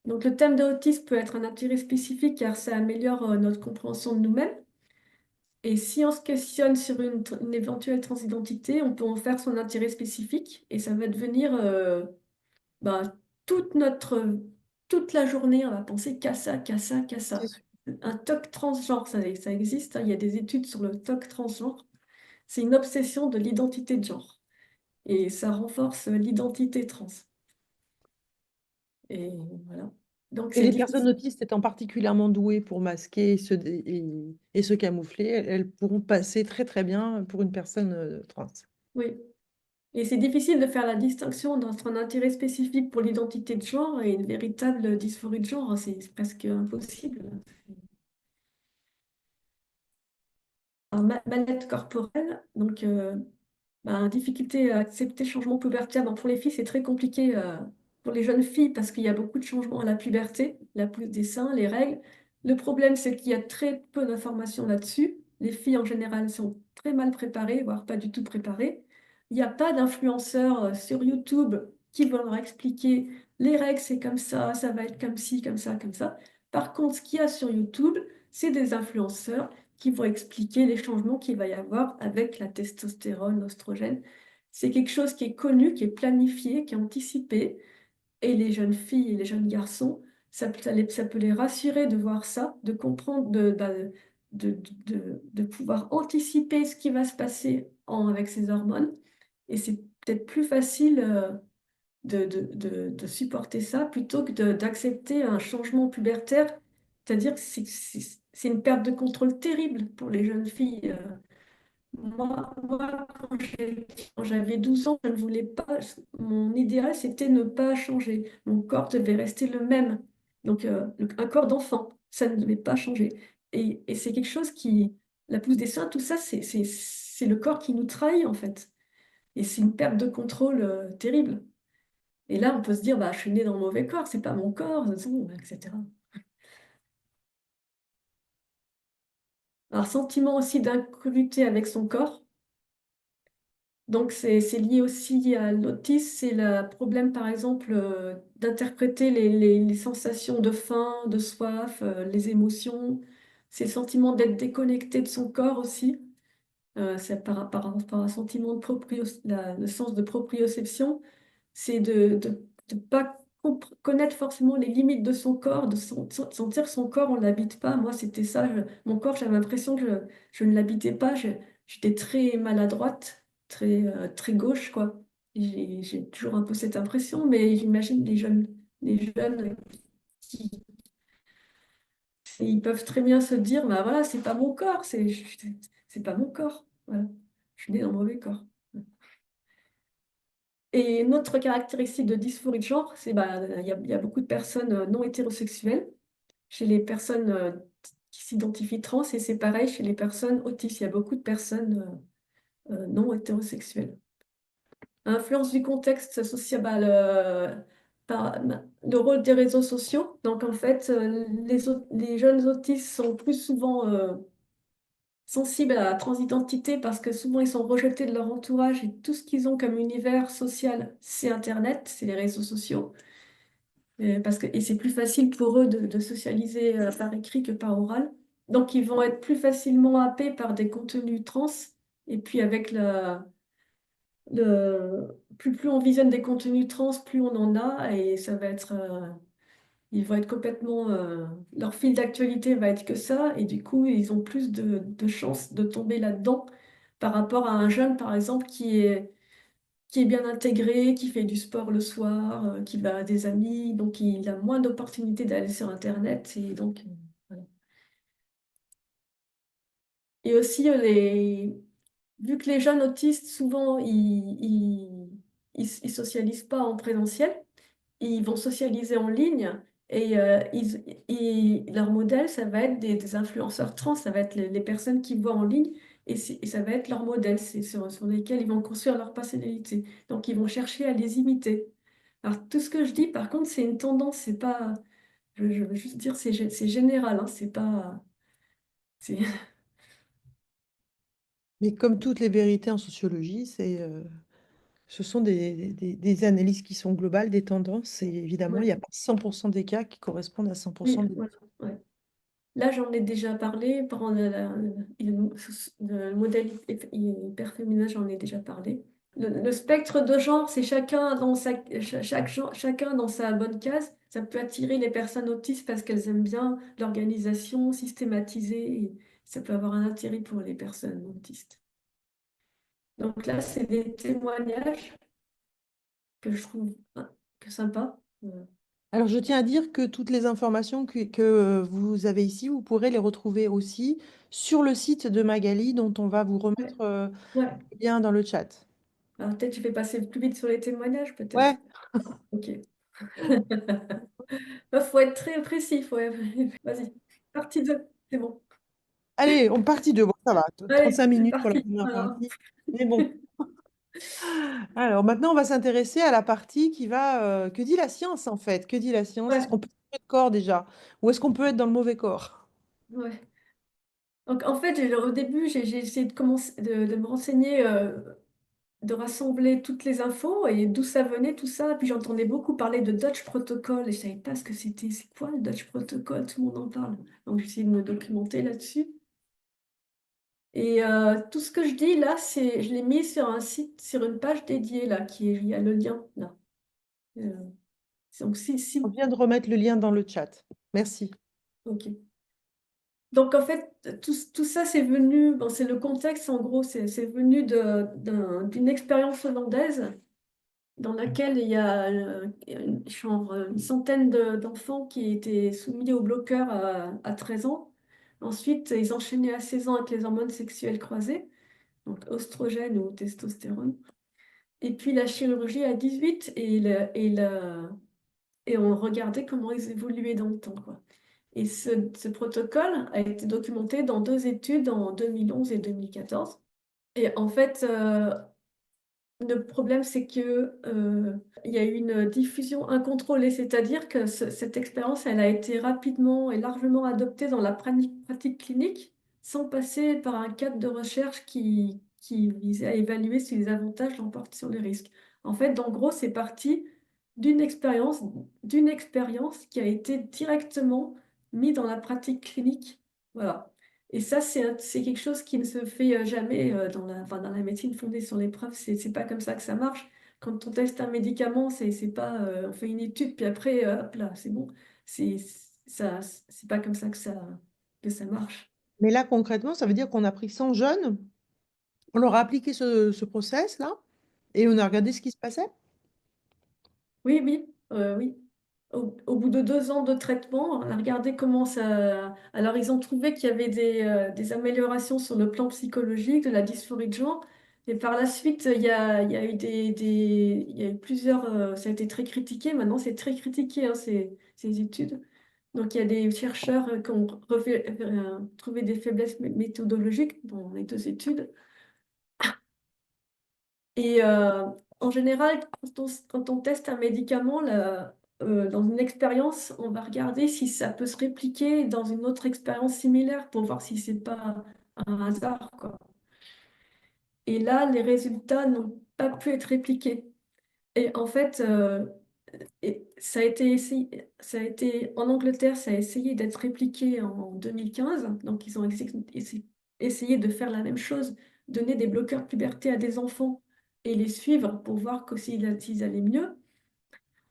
donc le thème de l'autisme peut être un intérêt spécifique car ça améliore notre compréhension de nous-mêmes. Et si on se questionne sur une éventuelle transidentité, on peut en faire son intérêt spécifique et ça va devenir bah, toute toute la journée, on va penser qu'à ça, qu'à ça, qu'à C'est ça. sûr. Un TOC transgenre, ça existe, hein, il y a des études sur le TOC transgenre. C'est une obsession de l'identité de genre et ça renforce l'identité trans. Et voilà. Donc Et c'est les personnes difficile. autistes étant particulièrement douées pour masquer et se camoufler, elles pourront passer très très bien pour une personne trans. Oui. Et c'est difficile de faire la distinction entre un intérêt spécifique pour l'identité de genre et une véritable dysphorie de genre. C'est presque impossible. Alors, mal-être corporel, donc difficulté à accepter le changement pubertaire. Pour les filles, c'est très compliqué pour les jeunes filles parce qu'il y a beaucoup de changements à la puberté, la pousse des seins, les règles. Le problème, c'est qu'il y a très peu d'informations là-dessus. Les filles, en général, sont très mal préparées, voire pas du tout préparées. Il n'y a pas d'influenceurs sur YouTube qui vont leur expliquer les règles, c'est comme ça va être comme ci, comme ça, comme ça. Par contre, ce qu'il y a sur YouTube, c'est des influenceurs qui vont expliquer les changements qu'il va y avoir avec la testostérone, l'oestrogène. C'est quelque chose qui est connu, qui est planifié, qui est anticipé. Et les jeunes filles et les jeunes garçons, ça peut les rassurer de voir ça, de comprendre, de pouvoir anticiper ce qui va se passer avec ces hormones. Et c'est peut-être plus facile de supporter ça plutôt que d'accepter un changement pubertaire. C'est-à-dire que c'est une perte de contrôle terrible pour les jeunes filles. Moi, quand j'avais 12 ans, je ne voulais pas, mon idéal, c'était ne pas changer. Mon corps devait rester le même. Donc, un corps d'enfant, ça ne devait pas changer. Et c'est quelque chose la pousse des seins, tout ça, c'est le corps qui nous trahit, en fait. Et c'est une perte de contrôle terrible. Et là, on peut se dire, bah, je suis née dans le mauvais corps, c'est pas mon corps, de toute façon, etc. Alors, sentiment aussi d'incongruité avec son corps. Donc, c'est lié aussi à l'autisme, c'est le problème, par exemple, d'interpréter les sensations de faim, de soif, les émotions. C'est le sentiment d'être déconnecté de son corps aussi. C'est par un sentiment de le sens de proprioception. C'est de pas connaître forcément les limites de son corps, de sentir son corps, on l'habite pas. Moi, c'était ça. Mon corps, j'avais l'impression que je ne l'habitais pas. J'étais très maladroite, très gauche, quoi. J'ai toujours un peu cette impression, mais j'imagine les jeunes qui ils peuvent très bien se dire, bah voilà, c'est pas mon corps, c'est pas mon corps. Voilà. Je suis née dans le mauvais corps. Et une autre caractéristique de dysphorie de genre, c'est bah, il y a beaucoup de personnes non hétérosexuelles chez les personnes qui s'identifient trans, et c'est pareil chez les personnes autistes. Il y a beaucoup de personnes non hétérosexuelles. Influence du contexte social, le rôle des réseaux sociaux. Donc en fait, les jeunes autistes sont plus souvent sensibles à la transidentité parce que souvent ils sont rejetés de leur entourage et tout ce qu'ils ont comme univers social, c'est Internet, c'est les réseaux sociaux. Et c'est plus facile pour eux de socialiser par écrit que par oral. Donc ils vont être plus facilement happés par des contenus trans. Et puis avec plus on visionne des contenus trans, plus on en a. Et ça va être, ils vont être complètement, leur fil d'actualité va être que ça. Et du coup, ils ont plus de chances de tomber là-dedans par rapport à un jeune, par exemple, qui est bien intégré, qui fait du sport le soir, qui va à des amis, donc il a moins d'opportunités d'aller sur Internet. Et donc, voilà. Et aussi, vu que les jeunes autistes, souvent, ils socialisent pas en présentiel, ils vont socialiser en ligne. Et leur modèle, ça va être des influenceurs trans, ça va être les personnes qui voient en ligne, et ça va être leur modèle, c'est sur lesquels ils vont construire leur personnalité. Donc, ils vont chercher à les imiter. Alors, tout ce que je dis, par contre, c'est une tendance, c'est pas. Je veux juste dire, c'est général, hein, c'est pas. c'est- Mais comme toutes les vérités en sociologie, ce sont des analyses qui sont globales, des tendances, et évidemment, il Ouais, n'y a pas 100% des cas qui correspondent à 100% oui, des... voilà. Ouais. Là, j'en ai déjà parlé. Le modèle hyperféminin, j'en ai déjà parlé. Le spectre de genre, c'est chacun dans sa bonne case. Ça peut attirer les personnes autistes parce qu'elles aiment bien l'organisation systématisée. Et ça peut avoir un intérêt pour les personnes autistes. Donc là, c'est des témoignages que je trouve que sympa. Alors, je tiens à dire que toutes les informations que, vous avez ici, vous pourrez les retrouver aussi sur le site de Magali, dont on va vous Ouais, remettre ouais. le lien dans le chat. Alors peut-être je vais passer plus vite sur les témoignages, peut-être. Ouais, Ok. Il faut être très précis. Vas-y. Partie 2, c'est bon. allez, on partie 2. Bon, ça va, Allez, 35 c'est minutes pour la parti. première Alors, partie. Mais bon. Alors maintenant, on va s'intéresser à la partie qui va... que dit la science en fait? Que dit la science? Est-ce ouais, qu'on peut changer de corps déjà? Ou est-ce qu'on peut être dans le mauvais corps? ouais. Donc en fait, au début, j'ai essayé de commencer de me renseigner, de rassembler toutes les infos et d'où ça venait, tout ça. Puis j'entendais beaucoup parler de Dutch Protocol et je savais pas ce que c'était. C'est quoi le Dutch Protocol? Tout le monde en parle. Donc j'ai essayé de me documenter là-dessus. Et tout ce que je dis là, je l'ai mis sur un site, sur une page dédiée là, il y a le lien là. Euh, donc On vient de remettre le lien dans le chat. Merci. ok. Donc en fait, tout ça c'est venu, bon, c'est le contexte en gros, c'est venu d'une expérience hollandaise dans laquelle il y a une centaine d'enfants qui étaient soumis au bloqueur à 13 ans. Ensuite, ils enchaînaient à 16 ans avec les hormones sexuelles croisées, donc oestrogène ou testostérone. Et puis la chirurgie à 18 et on regardait comment ils évoluaient dans le temps, quoi. Et ce protocole a été documenté dans deux études en 2011 et 2014. Et en fait, le problème, c'est que, il y a eu une diffusion incontrôlée, c'est-à-dire que cette expérience, elle a été rapidement et largement adoptée dans la pratique clinique sans passer par un cadre de recherche qui visait à évaluer si les avantages l'emportent sur les risques. En fait, en gros, c'est parti d'une expérience, d'une expérience qui a été directement mise dans la pratique clinique. Voilà. Et ça, c'est quelque chose qui ne se fait jamais enfin, dans la médecine fondée sur les preuves. C'est pas comme ça que ça marche. Quand on teste un médicament, c'est pas on fait une étude, puis après, hop là, c'est bon. C'est ça, c'est pas comme ça que ça marche. Mais là, concrètement, ça veut dire qu'on a pris 100 jeunes, on leur a appliqué ce process-là, et on a regardé ce qui se passait. Oui, oui, oui. au bout de 2 ans de traitement, on a regardé comment ça. Alors, ils ont trouvé qu'il y avait des améliorations sur le plan psychologique de la dysphorie de genre. Et par la suite, il y a eu il y a eu plusieurs. Ça a été très critiqué. Maintenant, c'est très critiqué, hein, ces études. Donc, il y a des chercheurs qui ont trouvé des faiblesses méthodologiques dans les 2 études. Et en général, quand on teste un médicament, là, dans une expérience, on va regarder si ça peut se répliquer dans une autre expérience similaire pour voir si c'est pas un hasard, quoi. Et là, les résultats n'ont pas pu être répliqués. Et en fait, ça a été en Angleterre, ça a essayé d'être répliqué en 2015. Donc, ils ont essayé de faire la même chose, donner des bloqueurs puberté à des enfants et les suivre pour voir que s'ils allaient mieux.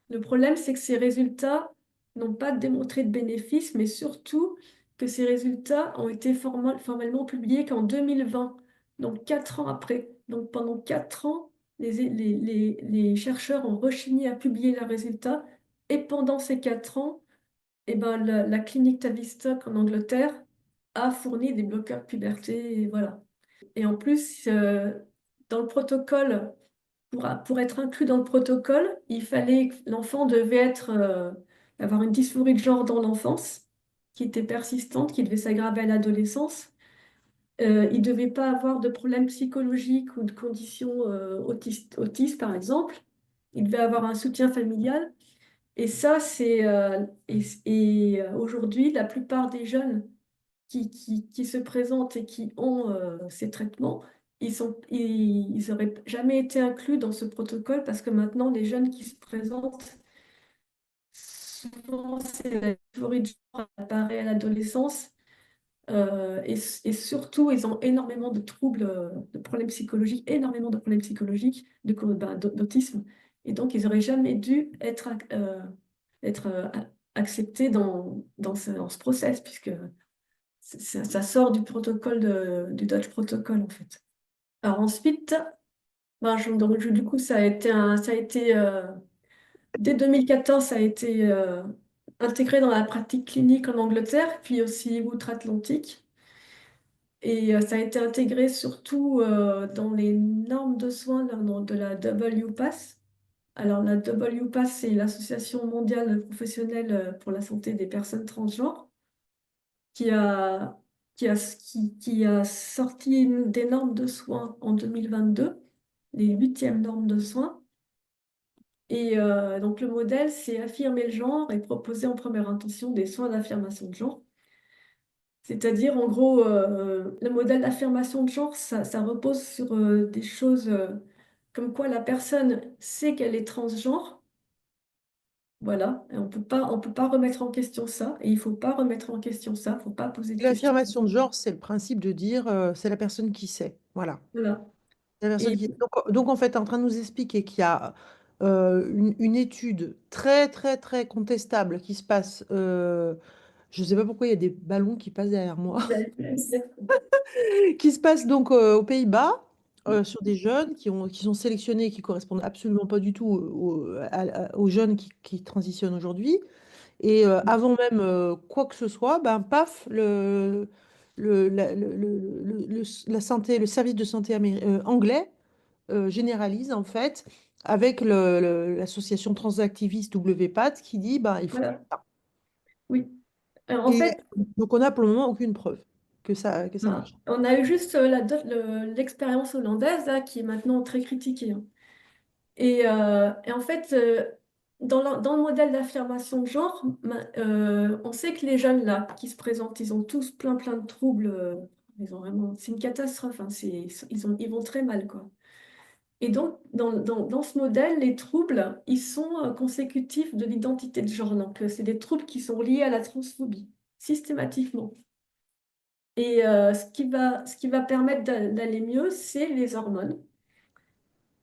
Le problème, c'est que ces résultats n'ont pas démontré de bénéfice, mais surtout que ces résultats ont été formellement publiés qu'en 2020, donc 4 ans après. Donc pendant 4 ans, les chercheurs ont rechigné à publier leurs résultats, et pendant ces 4 ans, eh ben, la clinique Tavistock en Angleterre a fourni des bloqueurs puberté, et voilà. Et en plus, dans le protocole, pour être inclus dans le protocole, il fallait que l'enfant devait avoir une dysphorie de genre dans l'enfance, qui était persistante, qui devait s'aggraver à l'adolescence. Il ne devait pas avoir de problème psychologique ou de condition autiste, par exemple. Il devait avoir un soutien familial. Et ça, aujourd'hui, la plupart des jeunes qui se présentent et qui ont ces traitements, ils auraient jamais été inclus dans ce protocole parce que maintenant, les jeunes qui se présentent, souvent, c'est la dysphorie de genre qui apparaît à l'adolescence. Et surtout, ils ont énormément de troubles, de problèmes psychologiques, énormément de problèmes psychologiques, d'autisme. Et donc, ils n'auraient jamais dû être acceptés dans ce process, puisque ça sort du protocole du Dutch Protocol, en fait. Alors ensuite, ben, du coup, dès 2014, ça a été intégré dans la pratique clinique en Angleterre, puis aussi outre-Atlantique. Et ça a été intégré surtout dans les normes de soins de la WPATH. Alors la WPATH, c'est l'Association mondiale professionnelle pour la santé des personnes transgenres, qui a, qui a sorti des normes de soins en 2022, les 8e normes de soins. Et donc le modèle, c'est affirmer le genre et proposer en première intention des soins d'affirmation de genre. C'est-à-dire, en gros, le modèle d'affirmation de genre, ça repose sur des choses comme quoi la personne sait qu'elle est transgenre. Voilà, et on peut pas remettre en question ça, et il faut pas remettre en question ça, il faut pas poser de questions. L'affirmation de genre, c'est le principe de dire c'est la personne qui sait. Voilà. Voilà. C'est la personne Et qui... Donc, en fait, tu es en train de nous expliquer qu'il y a une étude très, très, très contestable qui se passe. Je ne sais pas pourquoi il y a des ballons qui passent derrière moi. Qui se passe donc aux Pays-Bas sur des jeunes qui sont sélectionnés et qui correspondent absolument pas du tout aux jeunes qui transitionnent aujourd'hui. Et avant même quoi que ce soit, ben paf, la santé, le service de santé anglais généralise en fait avec l'association transactiviste WPATH qui dit ben il faut voilà, ça. oui. En Et fait, donc on n'a pour le moment aucune preuve que ça marche. on a eu juste l'expérience hollandaise là, qui est maintenant très critiquée, hein. Et en fait, dans le modèle d'affirmation de genre, on sait que les jeunes là qui se présentent, ils ont tous plein de troubles. Ils ont vraiment, c'est une catastrophe, hein, ils vont très mal, quoi. Et donc, dans ce modèle, les troubles, ils sont consécutifs de l'identité de genre. Donc, c'est des troubles qui sont liés à la transphobie, systématiquement. Et ce qui va permettre d'aller mieux, c'est les hormones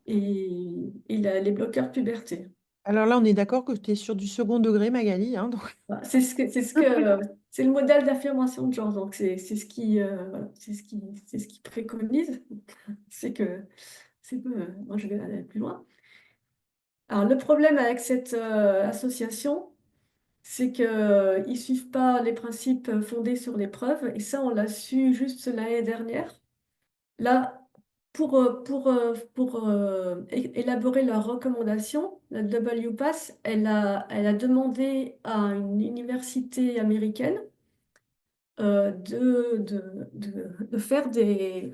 les bloqueurs puberté. Alors là, on est d'accord que tu es sur du second degré, Magali, hein, donc. Voilà, c'est le modèle d'affirmation de genre. Donc, c'est ce qui, voilà, c'est ce qui préconise. C'est que, moi, je vais aller plus loin. Alors, le problème avec cette association, c'est qu'ils ne suivent pas les principes fondés sur les preuves. Et ça, on l'a su juste l'année dernière. Là, pour élaborer leurs recommandations, la WPAS, elle a demandé à une université américaine de faire des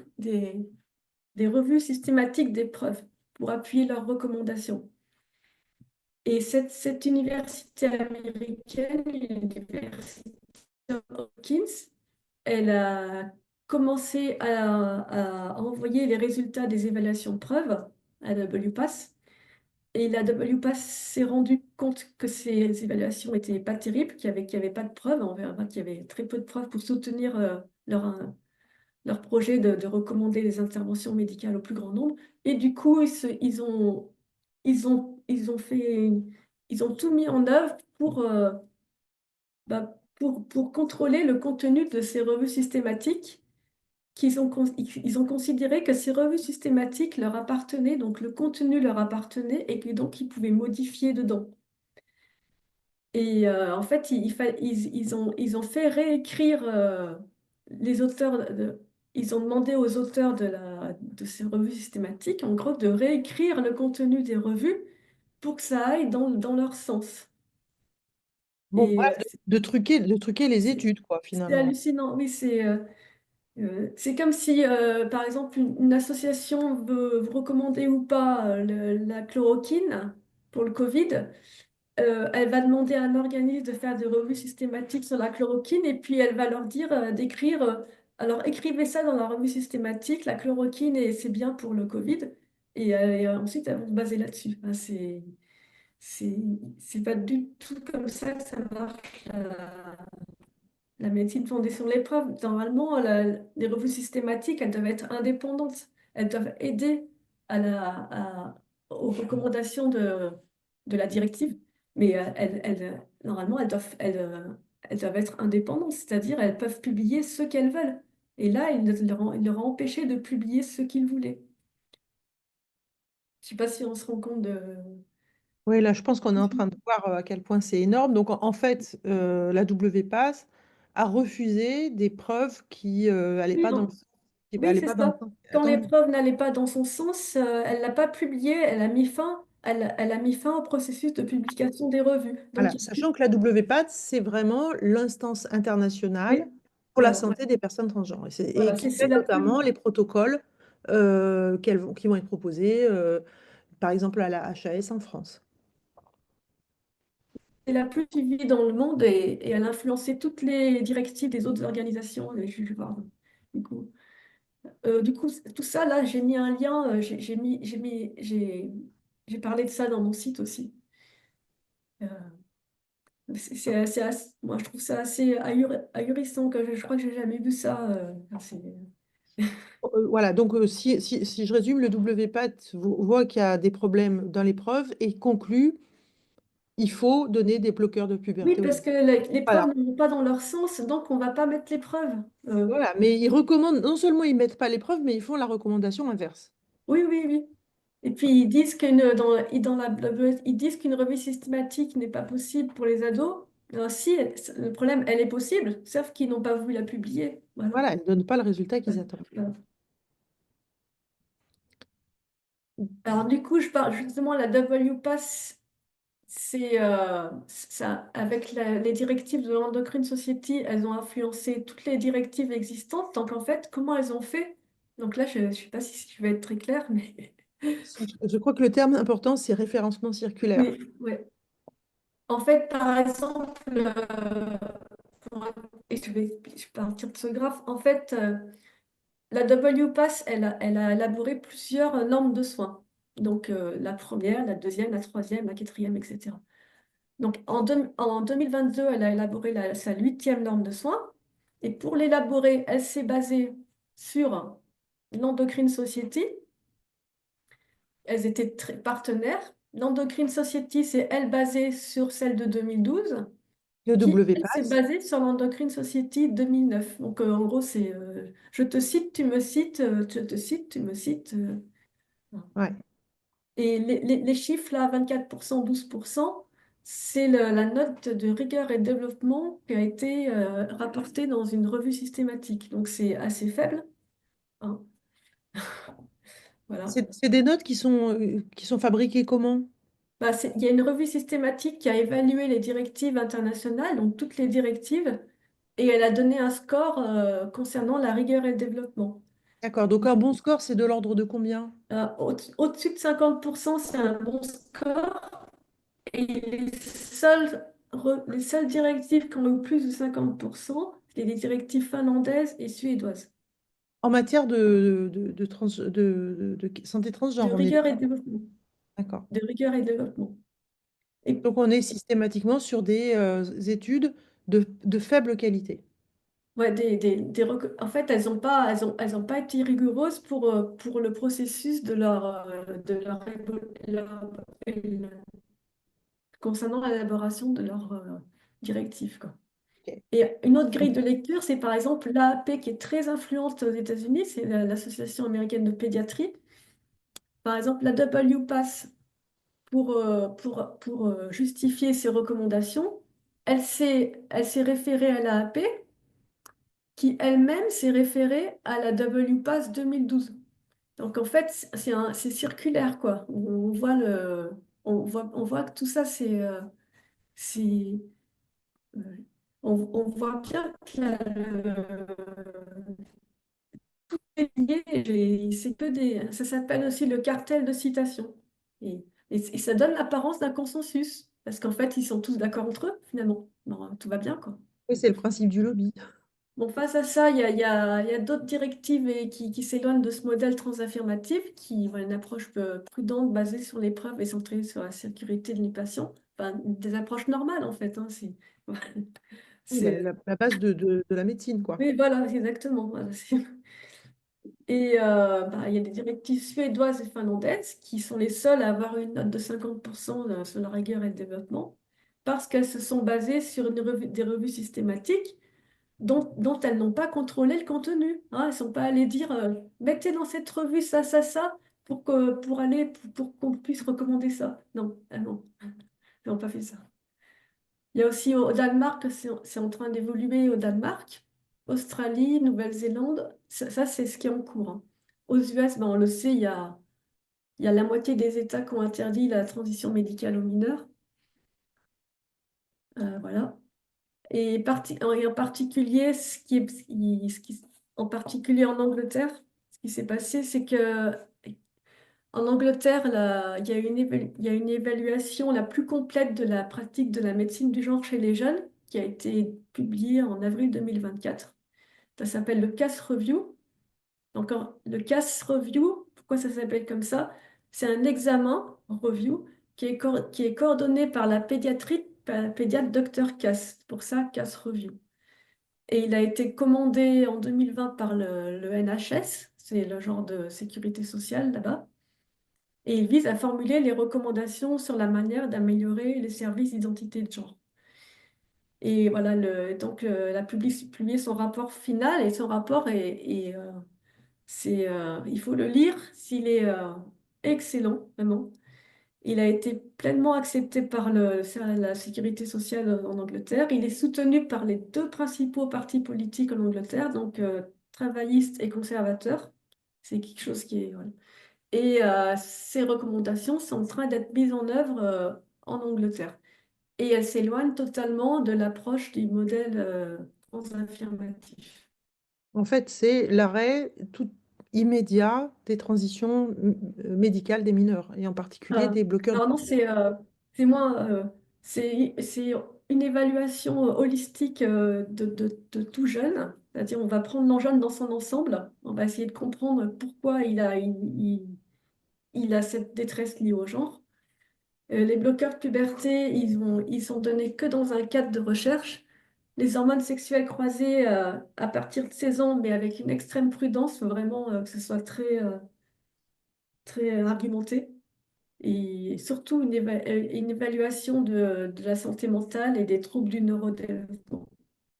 revues systématiques des preuves pour appuyer leurs recommandations. Et cette université américaine, l'université Hopkins, elle a commencé à envoyer les résultats des évaluations de preuves à WPAS. Et la WPAS s'est rendu compte que ces évaluations n'étaient pas terribles, qu'il y avait pas de preuves, on verra qu'il y avait très peu de preuves pour soutenir leur projet de recommander les interventions médicales au plus grand nombre. Et du coup, ils ont tout mis en œuvre pour contrôler le contenu de ces revues systématiques ils ont considéré que ces revues systématiques leur appartenaient, donc le contenu leur appartenait et que donc ils pouvaient modifier dedans. Et en fait, ils ont fait réécrire les auteurs ils ont demandé aux auteurs de ces revues systématiques, en gros, de réécrire le contenu des revues pour que ça aille dans leur sens. Bon, Et bref, de truquer les c'est études, quoi, c'est finalement. hallucinant. Oui, c'est comme si, par exemple, une association veut vous recommander ou pas la chloroquine pour le Covid. Elle va demander à un organisme de faire des revues systématiques sur la chloroquine et puis elle va leur dire d'écrire. Alors écrivez ça dans la revue systématique, la chloroquine et c'est bien pour le Covid. Et ensuite elles vont se baser là-dessus. Hein, c'est, c'est pas du tout comme ça que ça marche. La médecine fondée sur l'épreuve, normalement, les revues systématiques, elles doivent être indépendantes. Elles doivent aider aux recommandations de la directive. Mais normalement, elles doivent être indépendantes, c'est-à-dire elles peuvent publier ce qu'elles veulent. Et là, il leur a empêché de publier ce qu'ils voulaient. Je ne sais pas si on se rend compte de... Oui, là, je pense qu'on est en train de voir à quel point c'est énorme. Donc, en fait, la WPAS a refusé des preuves qui n'allaient Oui, pas dans le non. sens. Qui Oui, allaient c'est pas dans le ça. sens. Quand Attends, l'épreuve n'allait pas dans son sens, elle l'a pas publiée, elle a mis fin au processus de publication des revues. Donc, voilà. Sachant que la WPAS, c'est vraiment l'instance internationale oui, pour la voilà, santé des personnes transgenres. Et voilà, qui c'est fait la notamment plus, les protocoles qui vont être proposés, par exemple, à la HAS en France. c'est la plus suivie dans le monde et elle a influencé toutes les directives des autres organisations. Pardon. Du coup, tout ça, là, j'ai mis un lien, j'ai parlé de ça dans mon site aussi. Euh, moi, je trouve ça assez ahurissant, que je crois que j'ai jamais vu ça. Voilà, donc si je résume, le WPAT voit qu'il y a des problèmes dans l'épreuve et conclut il faut donner des bloqueurs de Oui, puberté aux parce enfants. que les Voilà, preuves ne vont pas dans leur sens, donc on ne va pas mettre les preuves. voilà. Mais ils recommandent, non seulement ils mettent pas l'épreuve, mais ils font la recommandation inverse. Oui, oui, oui. Et puis ils disent ils disent qu'une revue systématique n'est pas possible pour les ados. Alors, si, le problème, elle est possible, sauf qu'ils n'ont pas voulu la publier. Voilà. Voilà, ils ne donnent pas le résultat qu'ils Ouais, attendent. voilà. Alors du coup, je parle justement la WPAS, c'est ça, avec les directives de l'Endocrine Society, elles ont influencé toutes les directives existantes. Donc en fait, comment elles ont fait? Donc là, je ne sais pas si je vais être très claire, mais Je crois que le terme important, c'est référencement circulaire. oui, ouais. En fait, par exemple, et je vais partir de ce graphe. En fait, la WPAS, elle a élaboré plusieurs normes de soins. Donc, la première, la deuxième, la troisième, la quatrième, etc. Donc, en 2022, elle a élaboré sa huitième norme de soins. Et pour l'élaborer, elle s'est basée sur l'Endocrine Society. Elles étaient très partenaires. L'Endocrine Society, c'est elle basée sur celle de 2012. Le Qui, elle, s'est WPAS, basée sur l'Endocrine Society 2009. Donc, en gros, c'est je te cite, tu me cites, je te cite, tu me cites. Voilà. ouais. Et les chiffres, là, 24%, 12%, C'est la note de rigueur et développement qui a été rapportée dans une revue systématique. Donc c'est assez faible, hein. Voilà. C'est des notes qui sont fabriquées comment? Bah, il y a une revue systématique qui a évalué les directives internationales, donc toutes les directives, et elle a donné un score concernant la rigueur et le développement. D'accord, donc un bon score, c'est de l'ordre de combien? Au-dessus de 50%, c'est un bon score. Et les seules directives qui ont eu plus de 50%, c'est les directives finlandaises et suédoises. En matière de santé De transgenre, on est rigueur et de développement. d'accord. De rigueur et de développement. Et Donc on est systématiquement sur des études de faible qualité. ouais, en fait, elles ont pas été rigoureuses pour le processus concernant l'élaboration de leur directive, quoi. Ok. Et une autre grille de lecture, c'est par exemple l'AAP qui est très influente aux États-Unis, c'est l'Association américaine de pédiatrie. Par exemple, la WPASS, pour justifier ses recommandations, elle s'est référée à l'AAP, qui elle-même s'est référée à la WPASS 2012. Donc en fait, c'est circulaire, quoi. On voit que tout ça, c'est, euh, on voit bien que est lié, c'est que ça s'appelle aussi le cartel de citation. Et ça donne l'apparence d'un consensus, parce qu'en fait, ils sont tous d'accord entre eux, finalement. Bon, tout va bien, quoi. Oui, c'est le principe du lobby. Bon, face à ça, il y a d'autres directives qui s'éloignent de ce modèle transaffirmatif, qui ont une approche prudente, basée sur les preuves et centrée sur la sécurité du patient. Enfin, des approches normales, en fait, hein, Oui, bah, c'est- la base de la médecine, quoi. Oui, voilà, exactement. Voilà, Et bah, il y a des directives suédoises et finlandaises qui sont les seules à avoir une note de 50% sur la rigueur et le développement, parce qu'elles se sont basées sur des revues systématiques dont elles n'ont pas contrôlé le contenu, hein. Elles ne sont pas allées dire mettez dans cette revue ça, ça, ça, pour qu'on puisse recommander ça. Non, elles n'ont pas fait ça. Il y a aussi au Danemark, c'est en train d'évoluer au Danemark, Australie, Nouvelle-Zélande, ça, c'est ce qui est en cours, hein. Aux US, ben, on le sait, il y a la moitié des États qui ont interdit la transition médicale aux mineurs. Voilà. Et en particulier, en particulier en Angleterre, ce qui s'est passé, c'est que en Angleterre, il y a une évaluation la plus complète de la pratique de la médecine du genre chez les jeunes qui a été publiée en avril 2024. Ça s'appelle le CAS Review. Donc, le CAS Review, pourquoi ça s'appelle comme ça? C'est un examen review qui est coordonné par par la pédiatre Dr Cass. Pour ça, CAS Review. Et il a été commandé en 2020 par le NHS, c'est le genre de sécurité sociale là-bas. Et il vise à formuler les recommandations sur la manière d'améliorer les services d'identité de genre. Et voilà, elle a publié son rapport final et son rapport il faut le lire s'il est excellent, vraiment. Il a été pleinement accepté par la sécurité sociale en Angleterre. Il est soutenu par les deux principaux partis politiques en Angleterre, donc travaillistes et conservateurs. C'est quelque chose qui est... voilà. Et ces recommandations sont en train d'être mises en œuvre en Angleterre. Et elles s'éloignent totalement de l'approche du modèle transaffirmatif. En fait, c'est l'arrêt tout immédiat des transitions médicales des mineurs, et en particulier Ah, des bloqueurs. alors non, c'est moins, c'est une évaluation holistique de tout jeune. C'est-à-dire, on va prendre l'enjeune dans son ensemble. On va essayer de comprendre pourquoi il a cette détresse liée au genre. Les bloqueurs de puberté, ils sont donnés que dans un cadre de recherche. Les hormones sexuelles croisées à partir de 16 ans, mais avec une extrême prudence, faut vraiment que ce soit très argumenté. Et surtout une évaluation de la santé mentale et des troubles du neurodéveloppement.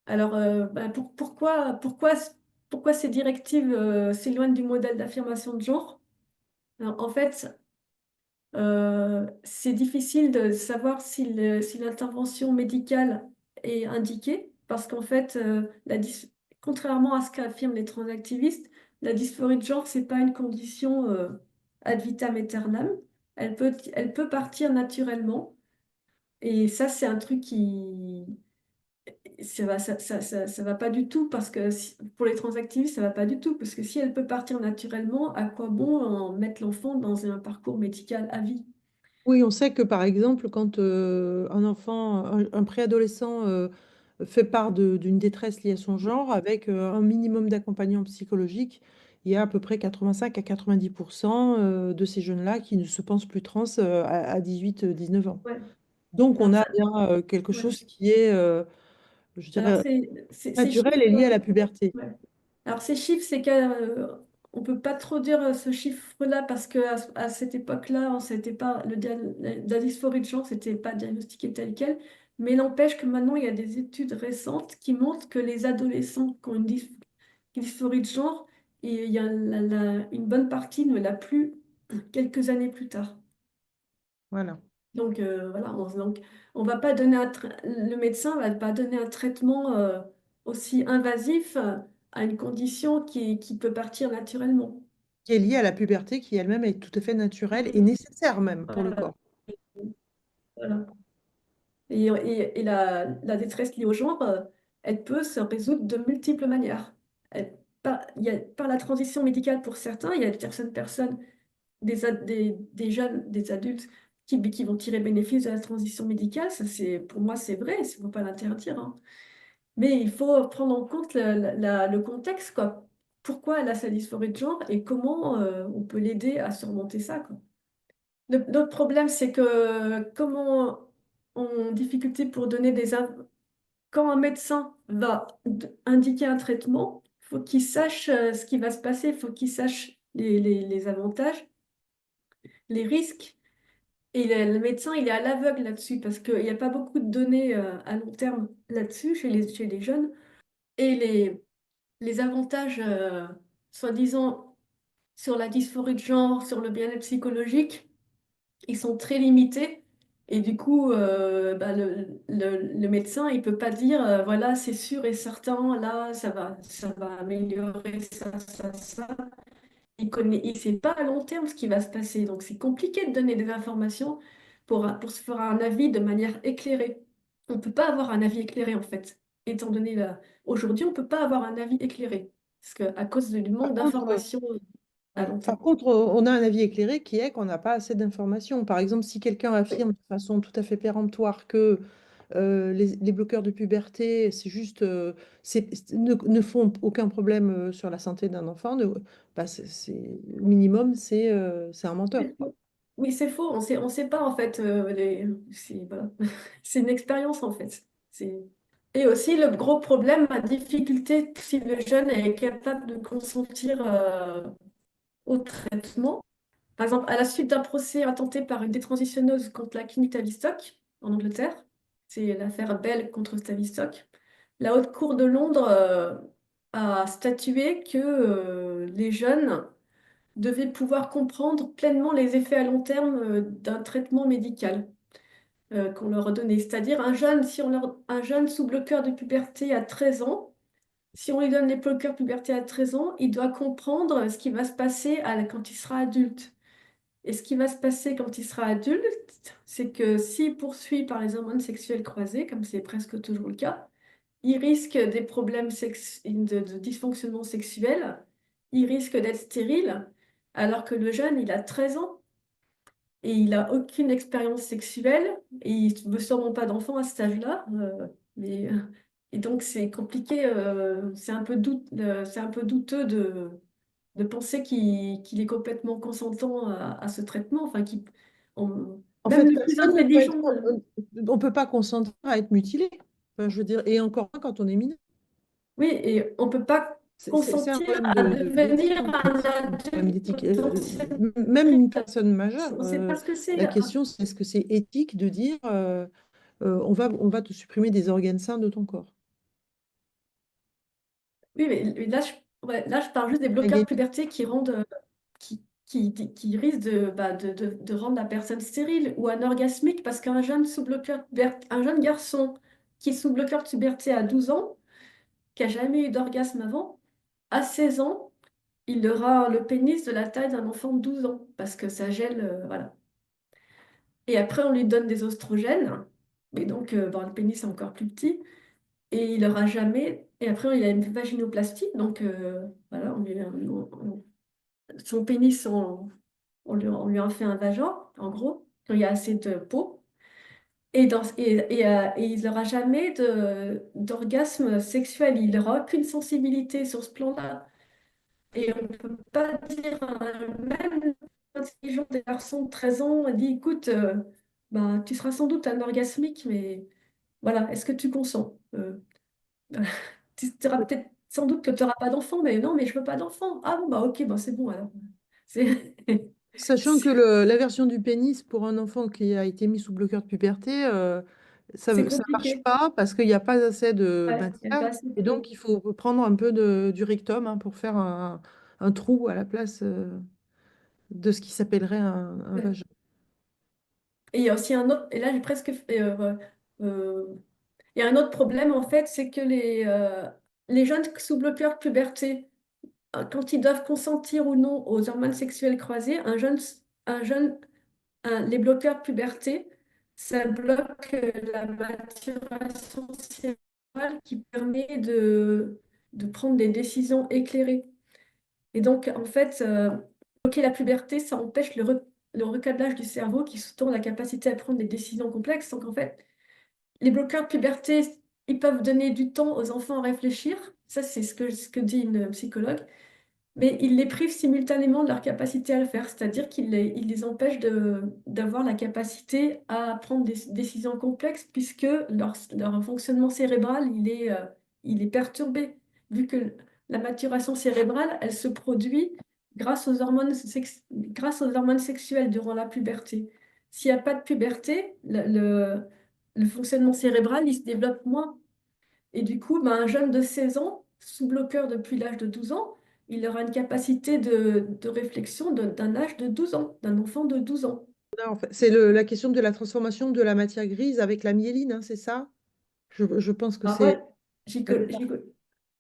Alors, bah, pourquoi ces directives s'éloignent du modèle d'affirmation de genre? Alors, en fait, C'est difficile de savoir si l'intervention médicale est indiquée, parce qu'en fait, contrairement à ce qu'affirment les transactivistes, la dysphorie de genre, c'est pas une condition ad vitam aeternam. Elle peut partir naturellement. Et ça, c'est un truc ça va pas du tout, parce que pour les transactivistes, ça va pas du tout, parce que si elle peut partir naturellement, à quoi bon en mettre l'enfant dans un parcours médical à vie? Oui, on sait que par exemple, quand un enfant, un préadolescent fait part d'une détresse liée à son genre, avec un minimum d'accompagnement psychologique, il y a à peu près 85 à 90% de ces jeunes-là qui ne se pensent plus trans à 18, 19 ans. Ouais. Donc on Alors a ça, bien quelque ouais. chose qui est, je Alors dirais, ces naturel chiffres, et lié à la puberté. ouais. Alors ces chiffres, c'est qu'on peut pas trop dire ce chiffre-là, parce que à cette époque-là, c'était pas la dysphorie de genre, c'était pas diagnostiqué tel quel. Mais n'empêche que maintenant, il y a des études récentes qui montrent que les adolescents qui ont une dysphorie de genre, et il y a une bonne partie ne l'a plus quelques années plus tard. Voilà. Donc voilà, on va pas donner le médecin va pas donner un traitement aussi invasif à une condition qui peut partir naturellement. Qui est liée à la puberté, qui elle-même est tout à fait naturelle et Mhm. nécessaire même pour le Voilà, corps. voilà. Et la détresse liée au genre, elle peut se résoudre de multiples manières. Par la transition médicale pour certains, il y a certaines personnes, des jeunes, des adultes qui vont tirer bénéfice de la transition médicale. Ça, pour moi, c'est vrai, il ne faut pas l'interdire, hein. Mais il faut prendre en compte le contexte, quoi. Pourquoi elle a sa dysphorie de genre et comment on peut l'aider à surmonter ça, quoi. Notre problème, c'est que comment en difficulté pour donner quand un médecin va indiquer un traitement, il faut qu'il sache ce qui va se passer, il faut qu'il sache les avantages, les risques. Et le médecin, il est à l'aveugle là-dessus, parce qu'il n'y a pas beaucoup de données à long terme là-dessus chez les jeunes. Et les avantages, soi-disant, sur la dysphorie de genre, sur le bien-être psychologique, ils sont très limités. Et du coup, le médecin, il peut pas dire, voilà, c'est sûr et certain, là, ça va améliorer ça. Il sait pas à long terme ce qui va se passer. Donc, c'est compliqué de donner des informations pour se faire un avis de manière éclairée. On peut pas avoir un avis éclairé, en fait. Étant donné aujourd'hui, on peut pas avoir un avis éclairé. Parce que, à cause du Par manque contre, d'informations à ouais. long Par terme. contre, on a un avis éclairé qui est qu'on n'a pas assez d'informations. Par exemple, si quelqu'un affirme de façon tout à fait péremptoire que les bloqueurs de puberté, c'est juste, ne font aucun problème sur la santé d'un enfant, bah, minimum, c'est un menteur, C'est quoi. faux. Oui, c'est faux. On sait pas, en fait. Voilà. C'est une expérience, en fait. Et aussi, le gros problème, la difficulté, si le jeune est capable de consentir au traitement. Par exemple, à la suite d'un procès intenté par une détransitionneuse contre la clinique Tavistock en Angleterre, c'est l'affaire Bell contre Tavistock, la Haute Cour de Londres a statué que les jeunes devaient pouvoir comprendre pleinement les effets à long terme d'un traitement médical qu'on leur donnait. C'est-à-dire un jeune sous bloqueur de puberté à 13 ans, si on lui donne les bloqueurs puberté à 13 ans, il doit comprendre ce qui va se passer quand il sera adulte. Et ce qui va se passer quand il sera adulte, c'est que s'il poursuit par les hormones sexuelles croisées, comme c'est presque toujours le cas, il risque des problèmes de dysfonctionnement sexuel, il risque d'être stérile, alors que le jeune, il a 13 ans et il n'a aucune expérience sexuelle et il ne veut sûrement pas d'enfant à cet âge-là. Et donc, c'est compliqué, c'est un peu douteux de penser qu'il est complètement consentant à ce traitement. Enfin, En même fait, le plus personne ne peut être, intelligent. on peut pas consentir à être mutilé. Enfin, je veux dire, et encore moins quand on est mineur. Oui, et on ne peut pas C'est un consentir problème à d'éthique, devenir en un fait. Un problème adulte d'éthique. potentiel. Même une personne majeure, On ne sait pas ce que c'est. la question, c'est est-ce que c'est éthique de dire on va te supprimer des organes sains de ton corps? Oui, mais là, ouais, là, je parle juste des À bloqueurs de égalité. puberté qui rendent. qui risque de rendre la personne stérile ou anorgasmique parce qu'un jeune sous bloqueur, un jeune garçon qui est sous bloqueur de puberté à 12 ans, qui a jamais eu d'orgasme avant, à 16 ans, il aura le pénis de la taille d'un enfant de 12 ans parce que ça gèle, voilà. Et après, on lui donne des oestrogènes, et donc bon, le pénis est encore plus petit, et il aura jamais. Et après, il a une vaginoplastie, donc voilà, son pénis, on lui en fait un vagin, en gros, quand il y a assez de peau. Et il n'aura jamais d'orgasme sexuel, il n'aura aucune sensibilité sur ce plan-là. Et on ne peut pas dire, même l'intelligence des garçons de 13 ans, on dit, écoute, ben, tu seras sans doute un orgasmique, mais voilà, est-ce que tu consens? Tu auras peut-être sans doute que tu n'auras pas d'enfant, mais non, mais je veux pas d'enfant. Ah bon, bah ok, bah c'est bon alors. C'est Sachant que c'est la version du pénis pour un enfant qui a été mis sous bloqueur de puberté, ça c'est ne marche compliqué. pas parce qu'il n'y a pas assez de Ouais, il n'y a pas matière. assez de Et donc, peau. il faut prendre un peu du rectum, hein, pour faire un trou à la place de ce qui s'appellerait un Ouais. vagin. Et il y a aussi un autre, et là j'ai presque euh, il y a un autre problème en fait, c'est que les jeunes sous bloqueur de puberté, quand ils doivent consentir ou non aux hormones sexuelles croisées, un jeune, les bloqueurs de puberté, ça bloque la maturation cérébrale qui permet de prendre des décisions éclairées. Et donc, en fait, bloquer la puberté, ça empêche le recablage du cerveau qui sous-tend la capacité à prendre des décisions complexes. Donc, en fait, les bloqueurs de puberté, ils peuvent donner du temps aux enfants à réfléchir. Ça, c'est ce que dit une psychologue. Mais ils les privent simultanément de leur capacité à le faire, c'est-à-dire ils les empêchent d'avoir la capacité à prendre des décisions complexes puisque leur fonctionnement cérébral, il est perturbé, vu que la maturation cérébrale, elle se produit grâce aux hormones sexuelles durant la puberté. S'il n'y a pas de puberté, le fonctionnement cérébral, il se développe moins. Et du coup, ben, un jeune de 16 ans, sous bloqueur depuis l'âge de 12 ans, il aura une capacité de réflexion d'un âge de 12 ans, d'un enfant de 12 ans. Là, en fait, c'est la question de la transformation de la matière grise avec la myéline, hein, c'est ça? Je pense que Ah c'est. ouais, j'y co- j'y co-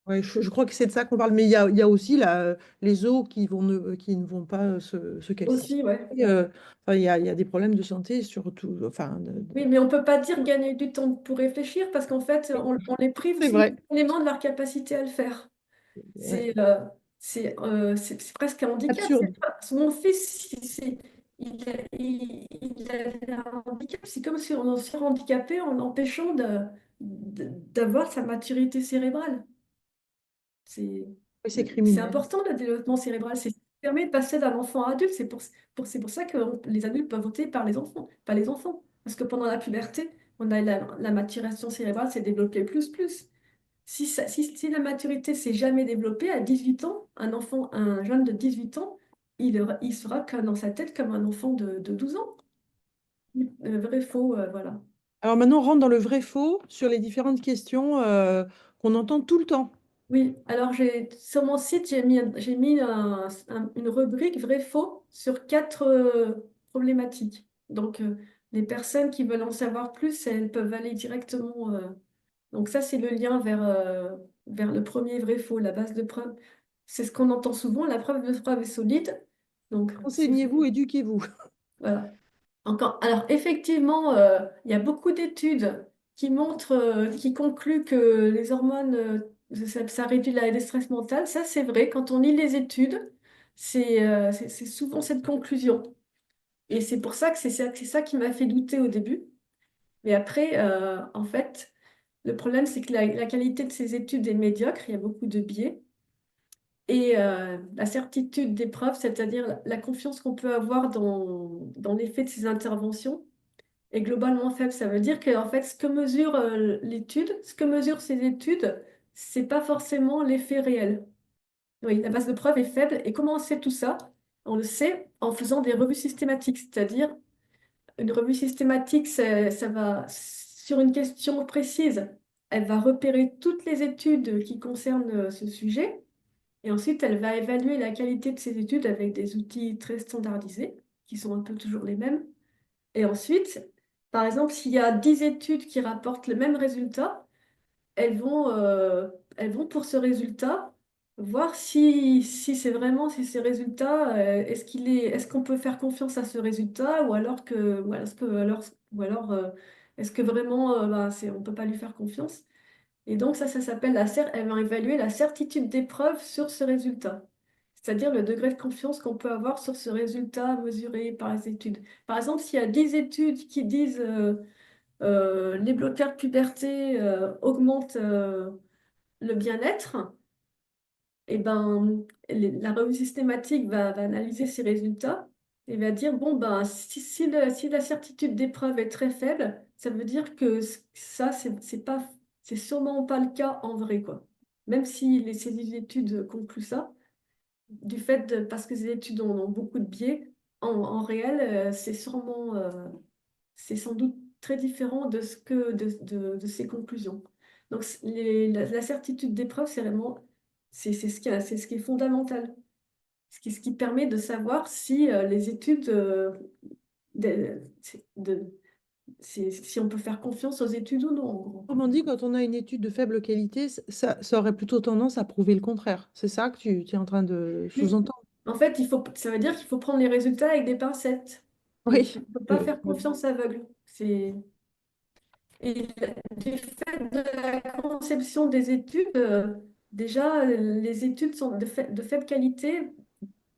Ouais, je crois que c'est de ça qu'on parle, mais il y a aussi les os qui ne vont pas se calcifier. aussi, ouais. Enfin, il y a des problèmes de santé, surtout. Enfin, Oui, mais on ne peut pas dire gagner du temps pour réfléchir parce qu'en fait, on les prive c'est vrai. simultanément de leur capacité à le faire. Ouais. C'est presque un handicap. Absurde. Mon fils, il a un handicap. C'est comme si on se handicapait en l'empêchant d'avoir sa maturité cérébrale. C'est Oui, c'est c'est criminel. important le développement cérébral. C'est ce qui permet de passer d'un enfant à adulte. C'est pour ça que les adultes peuvent voter par les enfants, pas les enfants. Parce que pendant la puberté, on a la maturation cérébrale s'est développée plus. Si la maturité s'est jamais développée, à 18 ans, un jeune de 18 ans, il sera dans sa tête comme un enfant de 12 ans. Vrai, faux, voilà. Alors maintenant, on rentre dans le vrai-faux sur les différentes questions qu'on entend tout le temps. Oui, alors sur mon site, j'ai mis une rubrique vrai-faux sur 4 problématiques. Donc, les personnes qui veulent en savoir plus, elles peuvent aller directement. Donc, ça, c'est le lien vers le premier vrai-faux, la base de preuve. C'est ce qu'on entend souvent, la preuve de preuve est solide. Donc, Renseignez-vous, éduquez-vous. voilà. Alors, effectivement, il y a beaucoup d'études qui concluent que les hormones, ça réduit le stress mental. Ça, c'est vrai. Quand on lit les études, c'est souvent cette conclusion. Et c'est pour ça que c'est ça qui m'a fait douter au début. Mais après, en fait, le problème, c'est que la qualité de ces études est médiocre. Il y a beaucoup de biais. Et la certitude des preuves, c'est-à-dire la confiance qu'on peut avoir dans l'effet de ces interventions, est globalement faible. Ça veut dire que en fait, ce que mesure l'étude, ce que mesurent ces études, c'est pas forcément l'effet réel. Oui, la base de preuve est faible. Et comment on sait tout ça? On le sait en faisant des revues systématiques, c'est-à-dire une revue systématique, ça va sur une question précise. Elle va repérer toutes les études qui concernent ce sujet Et ensuite, elle va évaluer la qualité de ses études avec des outils très standardisés, qui sont un peu toujours les mêmes. Et ensuite, par exemple, s'il y a 10 études qui rapportent le même résultat, elles vont, euh, elles vont pour ce résultat voir si c'est vraiment, si ces résultats, est-ce qu'on peut faire confiance à ce résultat ou alors que, ou alors, est-ce que vraiment, on ne peut pas lui faire confiance? Et donc ça s'appelle elles vont évaluer la certitude des preuves sur ce résultat. C'est-à-dire le degré de confiance qu'on peut avoir sur ce résultat mesuré par les études. Par exemple, s'il y a 10 études qui disent les bloqueurs de puberté augmentent le bien-être, et ben, la revue systématique va analyser ces résultats et va dire, bon, ben, si la certitude des preuves est très faible, ça veut dire que ça, c'est sûrement pas le cas en vrai, quoi. Même si ces études concluent ça, parce que ces études ont beaucoup de biais, en réel, c'est sans doute très différent de ces conclusions. Donc, la certitude des preuves, c'est ce qui est fondamental, ce qui permet de savoir si les études, de- c'est- de- si on peut faire confiance aux études ou non, en gros. Comme on dit, quand on a une étude de faible qualité, ça aurait plutôt tendance à prouver le contraire. C'est ça que tu es en train de Oui. sous-entendre? En fait, ça veut dire qu'il faut prendre les résultats avec des pincettes. On Oui. ne peut pas faire confiance aveugle. Et du fait de la conception des études, déjà, les études sont de faible qualité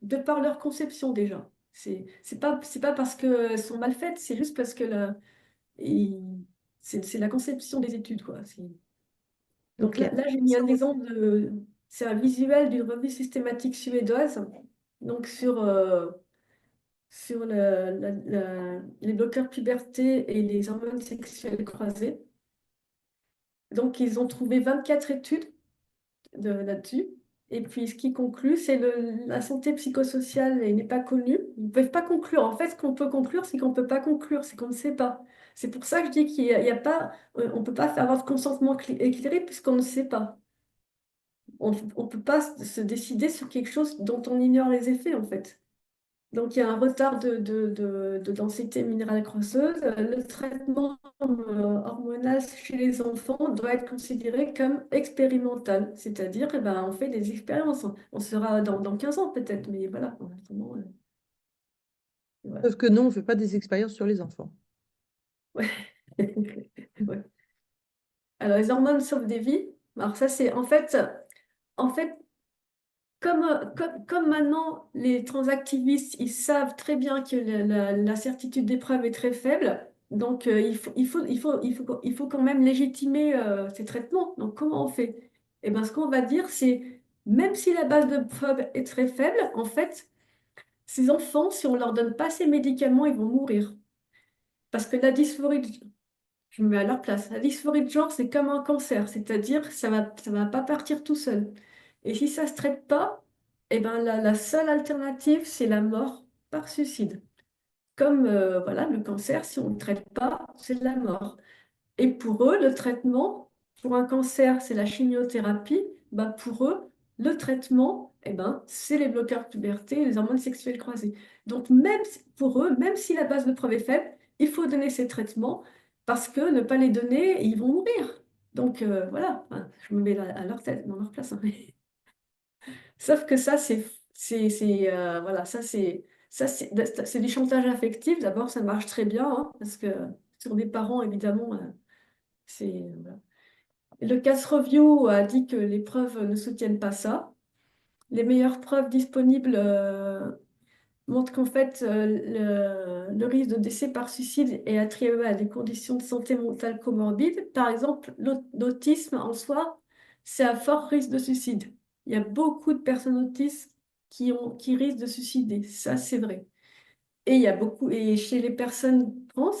de par leur conception déjà. C'est pas parce qu'elles sont mal faites, c'est juste parce que il- c'est la conception des études, quoi. Donc Ok. là, j'ai mis un exemple c'est un visuel d'une revue systématique suédoise, donc sur les bloqueurs puberté et les hormones sexuelles croisées. Donc, ils ont trouvé 24 études là-dessus. Et puis, ce qui conclut, c'est la santé psychosociale n'est pas connue. Ils ne peuvent pas conclure. En fait, ce qu'on peut conclure, c'est qu'on ne peut pas conclure, c'est qu'on ne sait pas. C'est pour ça que je dis qu'il y a pas, on ne peut pas faire avoir de consentement éclairé puisqu'on ne sait pas. On ne peut pas se décider sur quelque chose dont on ignore les effets, en fait. Donc, il y a un retard de densité minérale crosseuse. Le traitement hormonal chez les enfants doit être considéré comme expérimental, c'est-à-dire eh ben, on fait des expériences. On sera dans 15 ans peut-être, mais voilà, en attendant, voilà. Sauf que non, on ne fait pas des expériences sur les enfants. Ouais. Ouais. Alors, les hormones sauvent des vies. Alors, ça, c'est en fait, comme maintenant, les transactivistes, ils savent très bien que la certitude des preuves est très faible, donc il faut quand même légitimer ces traitements. Donc, comment on fait? Eh bien, ce qu'on va dire, c'est, même si la base de preuves est très faible, en fait, ces enfants, si on leur donne pas ces médicaments, ils vont mourir. Parce que la dysphorie, je me mets à leur place. La dysphorie de genre, c'est comme un cancer, c'est-à-dire que ça va pas partir tout seul. Et si ça se traite pas, eh ben la seule alternative, c'est la mort par suicide. Comme voilà, le cancer, si on ne le traite pas, c'est la mort. Et pour eux, le traitement, pour un cancer, c'est la chimiothérapie. Bah, pour eux, le traitement, eh ben, c'est les bloqueurs de puberté et les hormones sexuelles croisées. Donc, pour eux, même si la base de preuve est faible, il faut donner ces traitements parce que ne pas les donner, ils vont mourir. Donc, voilà. Enfin, je me mets à leur tête, dans leur place, hein. Sauf que ça, voilà, c'est du chantage affectif. D'abord, ça marche très bien, hein, parce que sur des parents, évidemment, voilà. Le case review a dit que les preuves ne soutiennent pas ça. Les meilleures preuves disponibles montrent qu'en fait, le risque de décès par suicide est attribué à des conditions de santé mentale comorbides. Par exemple, l'autisme en soi, c'est à fort risque de suicide. Il y a beaucoup de personnes autistes qui risquent de se suicider. Ça, c'est vrai. Et chez les personnes trans,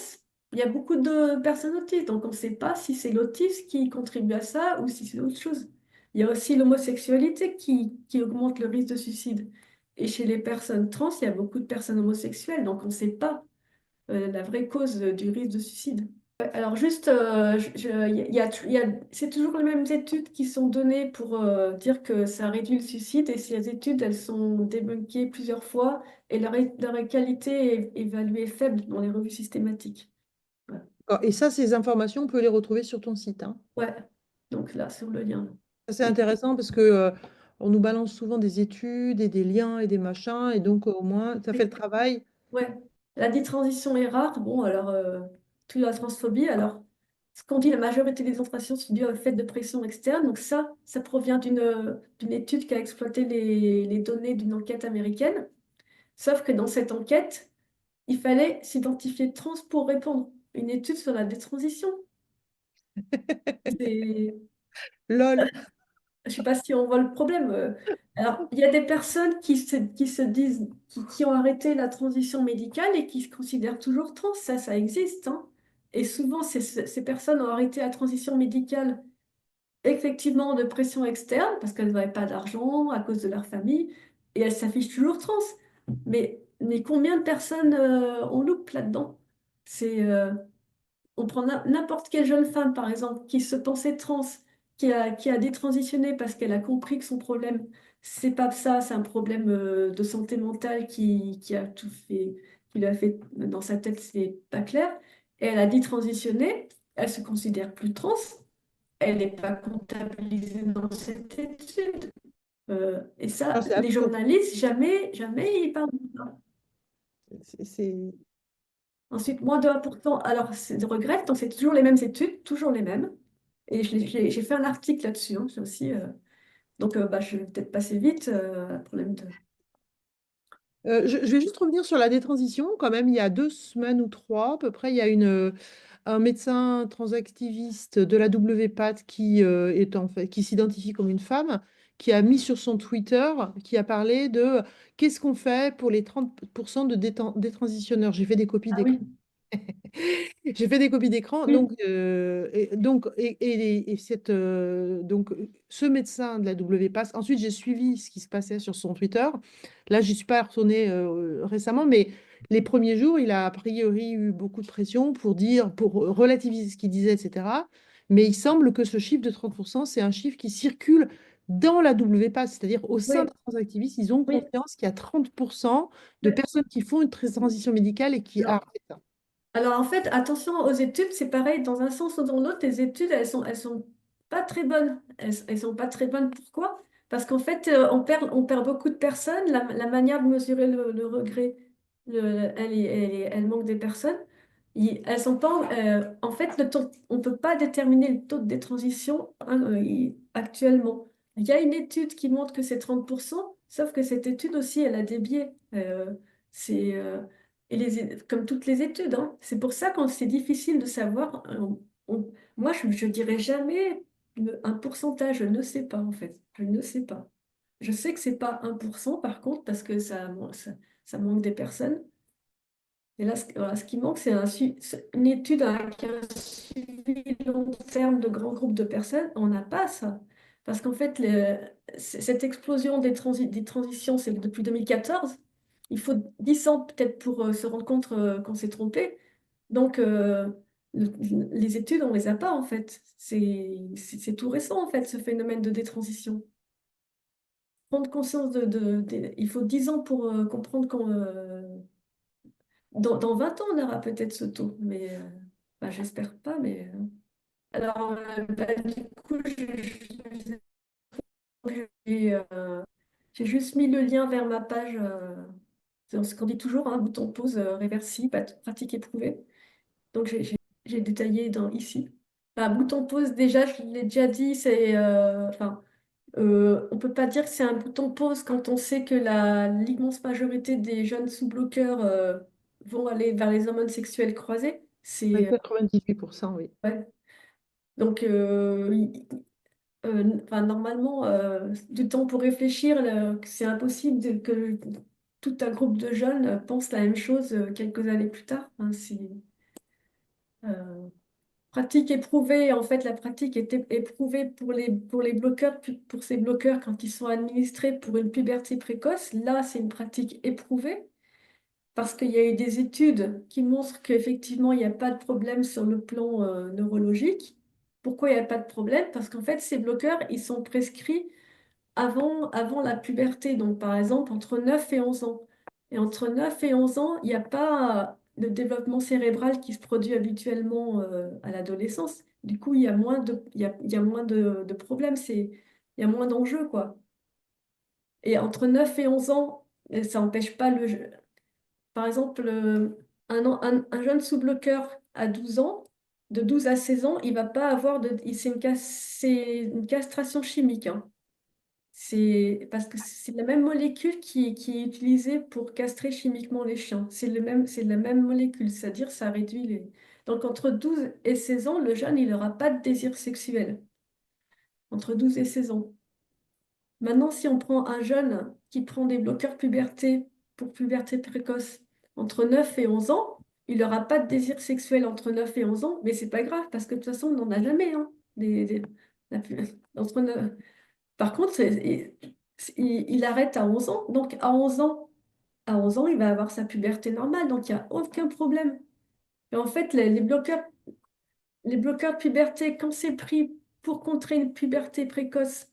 il y a beaucoup de personnes autistes. Donc, on ne sait pas si c'est l'autisme qui contribue à ça ou si c'est autre chose. Il y a aussi l'homosexualité qui augmente le risque de suicide. Et chez les personnes trans, il y a beaucoup de personnes homosexuelles. Donc, on ne sait pas la vraie cause du risque de suicide. Alors juste, il y a- c'est toujours les mêmes études qui sont données pour dire que ça réduit le suicide et ces études, elles sont débunkées plusieurs fois et leur qualité est évaluée faible dans les revues systématiques. Ouais. Et ça, ces informations, on peut les retrouver sur ton site, hein. Ouais. Donc là, sur le lien. Ça, c'est Et- intéressant parce que on nous balance souvent des études et des liens et des machins, et donc au moins, ça fait le travail. Ouais, la ditransition est rare. Bon, alors, toute la transphobie. Alors, ce qu'on dit, la majorité des infractions sont dues au fait de pression externe. Donc, ça provient d'une étude qui a exploité les données d'une enquête américaine. Sauf que dans cette enquête, il fallait s'identifier trans pour répondre. Une étude sur la détransition. C'est LOL. Je sais pas si on voit le problème. Alors, il y a des personnes qui se disent, qui ont arrêté la transition médicale et qui se considèrent toujours trans. Ça existe, hein. Et souvent, ces personnes ont arrêté la transition médicale effectivement de pression externe parce qu'elles n'avaient pas d'argent à cause de leur famille et elles s'affichent toujours trans. Mais combien de personnes on loupe là-dedans? C'est On prend n'importe quelle jeune femme, par exemple, qui se pensait trans, qui a détransitionné parce qu'elle a compris que son problème, c'est pas ça, c'est un problème de santé mentale qui a tout fait, qui lui a fait dans sa tête, c'est pas clair. Et elle a détransitionné, elle se considère plus trans, elle n'est pas comptabilisée dans cette étude. Et Non, ça, c'est les absurde. journalistes, jamais, jamais ils parlent de ça. C'est- Ensuite, moins de 1%. Alors, c'est de regret, donc c'est toujours les mêmes études, toujours les mêmes. Et j'ai fait un article là-dessus, hein, j'ai aussi. Donc, bah, je vais peut-être passer vite. Problème de. je vais juste revenir sur la détransition. Quand même, il y a 2 semaines ou trois, à peu près, il y a un médecin transactiviste de la WPATH qui est en fait, qui s'identifie comme une femme, qui a mis sur son Twitter, qui a parlé de qu'est-ce qu'on fait pour les 30% de détransitionneurs. J'ai fait des copies Ah d'écran. oui, J'ai fait des copies d'écran. oui, Donc, ce médecin de la WPATH, ensuite j'ai suivi ce qui se passait sur son Twitter. Là, je n'y suis pas retournée récemment, mais les premiers jours, il a a priori eu beaucoup de pression pour relativiser ce qu'il disait, etc. Mais il semble que ce chiffre de 30%, c'est un chiffre qui circule dans la WPATH, c'est-à-dire au sein des oui, transactivistes, ils ont oui. conscience qu'il y a 30% de Oui. personnes qui font une transition médicale et qui Alors, arrêtent. alors, en fait, attention aux études, c'est pareil, dans un sens ou dans l'autre, les études, elles sont pas très bonnes. Elles sont pas très bonnes. Pourquoi? Parce qu'en fait, on perd beaucoup de personnes. La manière de mesurer le regret, elle manque des personnes. Elles sont pas, en fait, on peut pas déterminer le taux de détransition hein, actuellement. Il y a une étude qui montre que c'est 30%, sauf que cette étude aussi, elle a des biais. C'est, comme toutes les études, hein. C'est pour ça que c'est difficile de savoir. Moi, je dirais jamais un pourcentage, je ne sais pas en fait. Je ne sais pas. Je sais que c'est pas 1% par contre, parce que ça manque des personnes. Et là, voilà, ce qui manque, c'est une étude avec un suivi long terme de grands groupes de personnes. On n'a pas ça. Parce qu'en fait, cette explosion des transitions, c'est depuis 2014. Il faut 10 ans peut-être pour se rendre compte qu'on s'est trompé. Donc, les études, on ne les a pas en fait. C'est tout récent en fait, ce phénomène de détransition. Prendre conscience il faut 10 ans pour comprendre qu'on, dans 20 ans, on aura peut-être ce taux, mais bah, j'espère pas. Mais alors, bah, du coup, j'ai j'ai juste mis le lien vers ma page. C'est ce qu'on dit toujours, un bouton pause réversible, pratique éprouvée. Donc, j'ai détaillé ici. Un bouton pause, déjà, je l'ai déjà dit, enfin, on peut pas dire que c'est un bouton pause quand on sait que l'immense majorité des jeunes sous bloqueurs vont aller vers les hormones sexuelles croisées. Ouais, 98%, oui. Ouais. Donc, enfin, normalement, du temps pour réfléchir, c'est impossible que tout un groupe de jeunes pense la même chose quelques années plus tard. Hein, euh, pratique éprouvée, en fait, la pratique est éprouvée pour les bloqueurs, pour ces bloqueurs quand ils sont administrés pour une puberté précoce. Là, c'est une pratique éprouvée. parce qu'il y a eu des études qui montrent qu'effectivement, il n'y a pas de problème sur le plan neurologique. Pourquoi il n'y a pas de problème? Parce qu'en fait, ces bloqueurs, ils sont prescrits avant la puberté, donc par exemple entre 9 et 11 ans. Et entre 9 et 11 ans, il n'y a pas de développement cérébral qui se produit habituellement à l'adolescence. Du coup, il y a moins il y a moins de problèmes, il y a moins d'enjeux, quoi. Et entre 9 et 11 ans, ça n'empêche pas par exemple, un jeune sous-bloqueur à 12 ans, de 12 à 16 ans, il va pas avoir c'est une castration chimique, hein. C'est parce que c'est la même molécule qui est utilisée pour castrer chimiquement les chiens. C'est la même molécule, c'est-à-dire ça réduit les... Donc entre 12 et 16 ans, le jeune, il n'aura pas de désir sexuel. Entre 12 et 16 ans. Maintenant, si on prend un jeune qui prend des bloqueurs puberté pour puberté précoce entre 9 et 11 ans, il n'aura pas de désir sexuel entre 9 et 11 ans, mais c'est pas grave parce que de toute façon, on n'en a jamais, hein, la pu- entre 9. Par contre, il arrête à 11 ans. Donc, à 11 ans, il va avoir sa puberté normale. Donc, il n'y a aucun problème. Et en fait, les bloqueurs de puberté, quand c'est pris pour contrer une puberté précoce,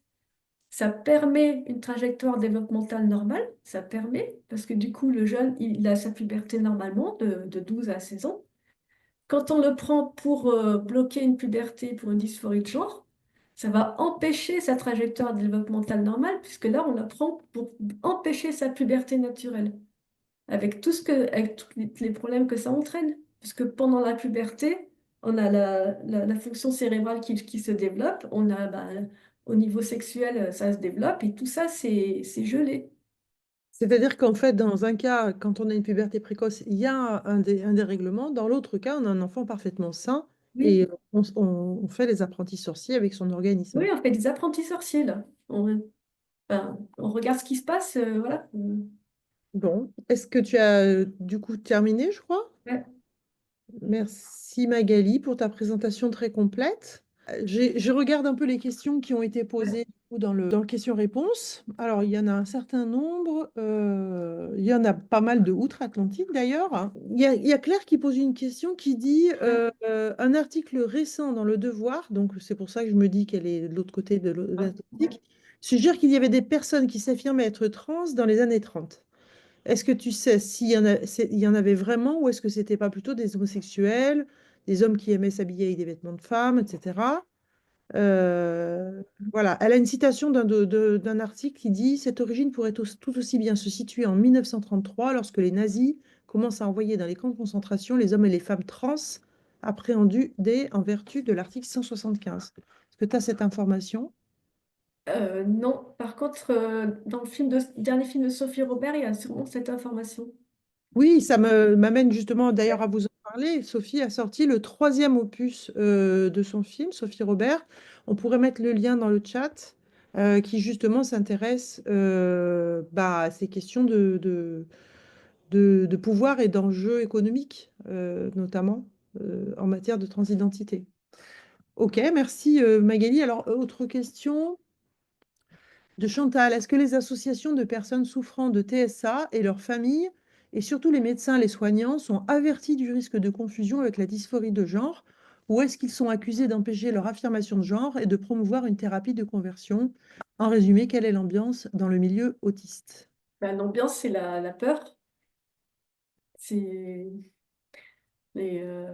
ça permet une trajectoire développementale normale. Ça permet, parce que du coup, le jeune, il a sa puberté normalement de 12 à 16 ans. Quand on le prend pour bloquer une puberté, pour une dysphorie de genre, ça va empêcher sa trajectoire développementale normale, puisque là, on la prend pour empêcher sa puberté naturelle, avec tous les problèmes que ça entraîne. Puisque pendant la puberté, on a la fonction cérébrale qui se développe, on a, bah, au niveau sexuel, ça se développe, et tout ça, c'est gelé. C'est-à-dire qu'en fait, dans un cas, quand on a une puberté précoce, il y a un dérèglement. Dans l'autre cas, on a un enfant parfaitement sain Oui, et on fait les apprentis sorciers avec son organisme. oui, on fait des apprentis sorciers, là. Enfin, on regarde ce qui se passe, voilà. Bon, est-ce que tu as du coup terminé, je crois? Ouais. Merci Magali pour ta présentation très complète. Je regarde un peu les questions qui ont été posées du coup, dans le question-réponse. Alors, il y en a un certain nombre. Il y en a pas mal de outre-Atlantique d'ailleurs. Il y a Claire qui pose une question qui dit un article récent dans Le Devoir, donc c'est pour ça que je me dis qu'elle est de l'autre côté de l'Atlantique, suggère qu'il y avait des personnes qui s'affirmaient être trans dans les années 30. Est-ce que tu sais il y en avait vraiment ou est-ce que c'était pas plutôt des homosexuels, des hommes qui aimaient s'habiller avec des vêtements de femmes, etc. Euh, voilà, elle a une citation d'un article qui dit: Cette origine pourrait tout aussi bien se situer en 1933 lorsque les nazis commencent à envoyer dans les camps de concentration les hommes et les femmes trans appréhendus en vertu de l'article 175. Est-ce que tu as cette information? Non, par contre, dans dernier film de Sophie Robert, il y a sûrement cette information. Oui, m'amène justement d'ailleurs à vous en parler. Sophie a sorti le troisième opus de son film, Sophie Robert. On pourrait mettre le lien dans le chat, qui justement s'intéresse à ces questions de pouvoir et d'enjeux économiques, notamment en matière de transidentité. Ok, merci Magali. Alors, autre question de Chantal, est-ce que les associations de personnes souffrant de TSA et leurs familles, et surtout les médecins, les soignants, sont avertis du risque de confusion avec la dysphorie de genre, ou est-ce qu'ils sont accusés d'empêcher leur affirmation de genre et de promouvoir une thérapie de conversion? En résumé, quelle est l'ambiance dans le milieu autiste? Ben, l'ambiance, c'est la peur. C'est les,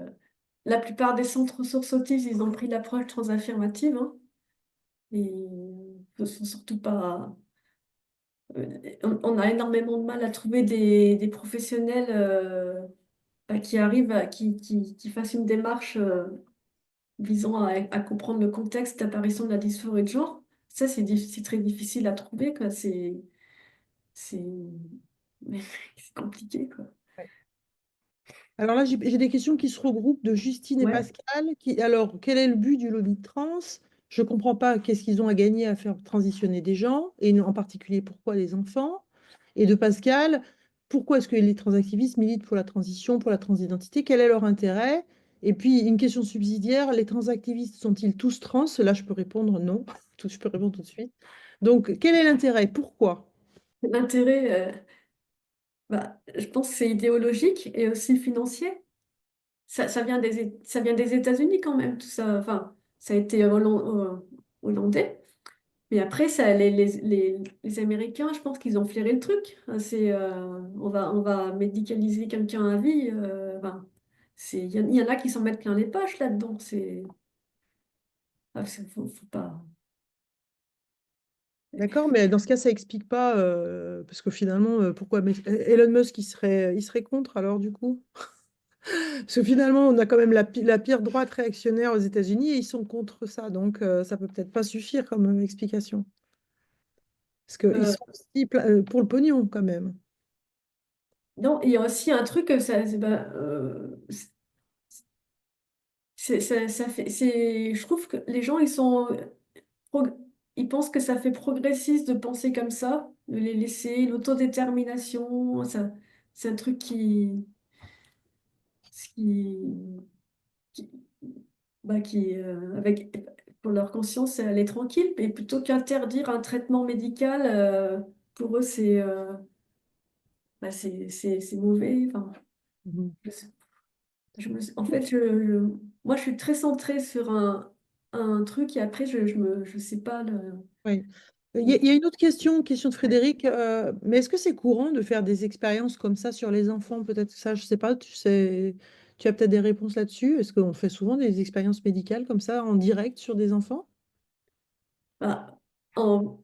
la plupart des centres ressources autistes, ils ont pris l'approche transaffirmative, hein, et ne sont surtout pas. On a énormément de mal à trouver des professionnels qui arrivent qui fassent une démarche visant à comprendre le contexte d'apparition de la dysphorie de genre. Ça, c'est très difficile à trouver, quoi. C'est c'est compliqué, quoi. Alors là, j'ai des questions qui se regroupent de Justine et Ouais. Pascal. Alors, quel est le but du lobby trans? Je ne comprends pas qu'est-ce qu'ils ont à gagner à faire transitionner des gens, et en particulier pourquoi les enfants. Et de Pascal, pourquoi est-ce que les transactivistes militent pour la transition, pour la transidentité? Quel est leur intérêt? Et puis, une question subsidiaire, les transactivistes sont-ils tous trans? Là, je peux répondre non. Je peux répondre tout de suite. Donc, quel est l'intérêt? Pourquoi? L'intérêt, Bah, je pense que c'est idéologique et aussi financier. Ça vient des États-Unis quand même, tout ça. Enfin, ça a été hollandais. Mais après, ça, les Américains, je pense qu'ils ont flairé le truc. On va médicaliser quelqu'un à vie. Enfin, il y en a qui s'en mettent plein les poches là-dedans. Faut pas. D'accord, mais dans ce cas, ça explique pas, parce que finalement, pourquoi Elon Musk, il serait contre alors du coup? Parce que finalement, on a quand même la pire droite réactionnaire aux États-Unis et ils sont contre ça, donc ça peut peut-être pas suffire comme explication. Parce qu'ils Euh, sont aussi pour le pognon quand même. non, il y a aussi un truc, je trouve que les gens, prog- ils pensent que ça fait progressiste de penser comme ça, de les laisser, l'autodétermination, c'est un truc qui, qui, avec, pour leur conscience, c'est aller tranquille, et plutôt qu'interdire un traitement médical, pour eux, c'est mauvais. Enfin, Mhm. je sais- en fait, moi, je suis très centrée sur un truc, et après, je sais pas le. Oui. Il y a une autre question de Frédéric, mais est-ce que c'est courant de faire des expériences comme ça sur les enfants? Peut-être ça, je sais pas, tu as peut-être des réponses là-dessus. Est-ce qu'on fait souvent des expériences médicales comme ça en direct sur des enfants? Bah, en-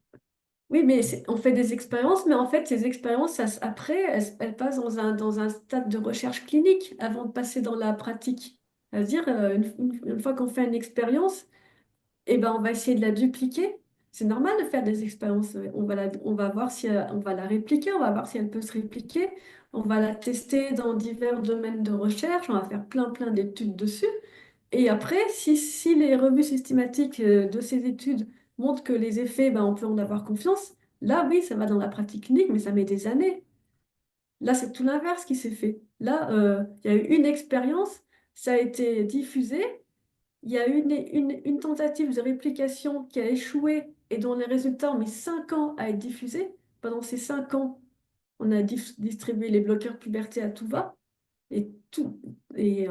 Oui, mais on fait des expériences, mais en fait, ces expériences, après, elles passent dans un stade de recherche clinique avant de passer dans la pratique. C'est-à-dire, une fois qu'on fait une expérience, eh ben, on va essayer de la dupliquer. C'est normal de faire des expériences. On va voir si on va la répliquer, on va voir si elle peut se répliquer. On va la tester dans divers domaines de recherche. On va faire plein d'études dessus. Et après, si les revues systématiques de ces études montrent que les effets, ben, on peut en avoir confiance, là, oui, ça va dans la pratique clinique, mais ça met des années. Là, c'est tout l'inverse qui s'est fait. Là, il y a eu une expérience, ça a été diffusé, il y a eu une tentative de réplication qui a échoué et dont les résultats ont mis 5 ans à être diffusés. Pendant ces 5 ans, on a distribué les bloqueurs puberté à tout va. Et, tout, et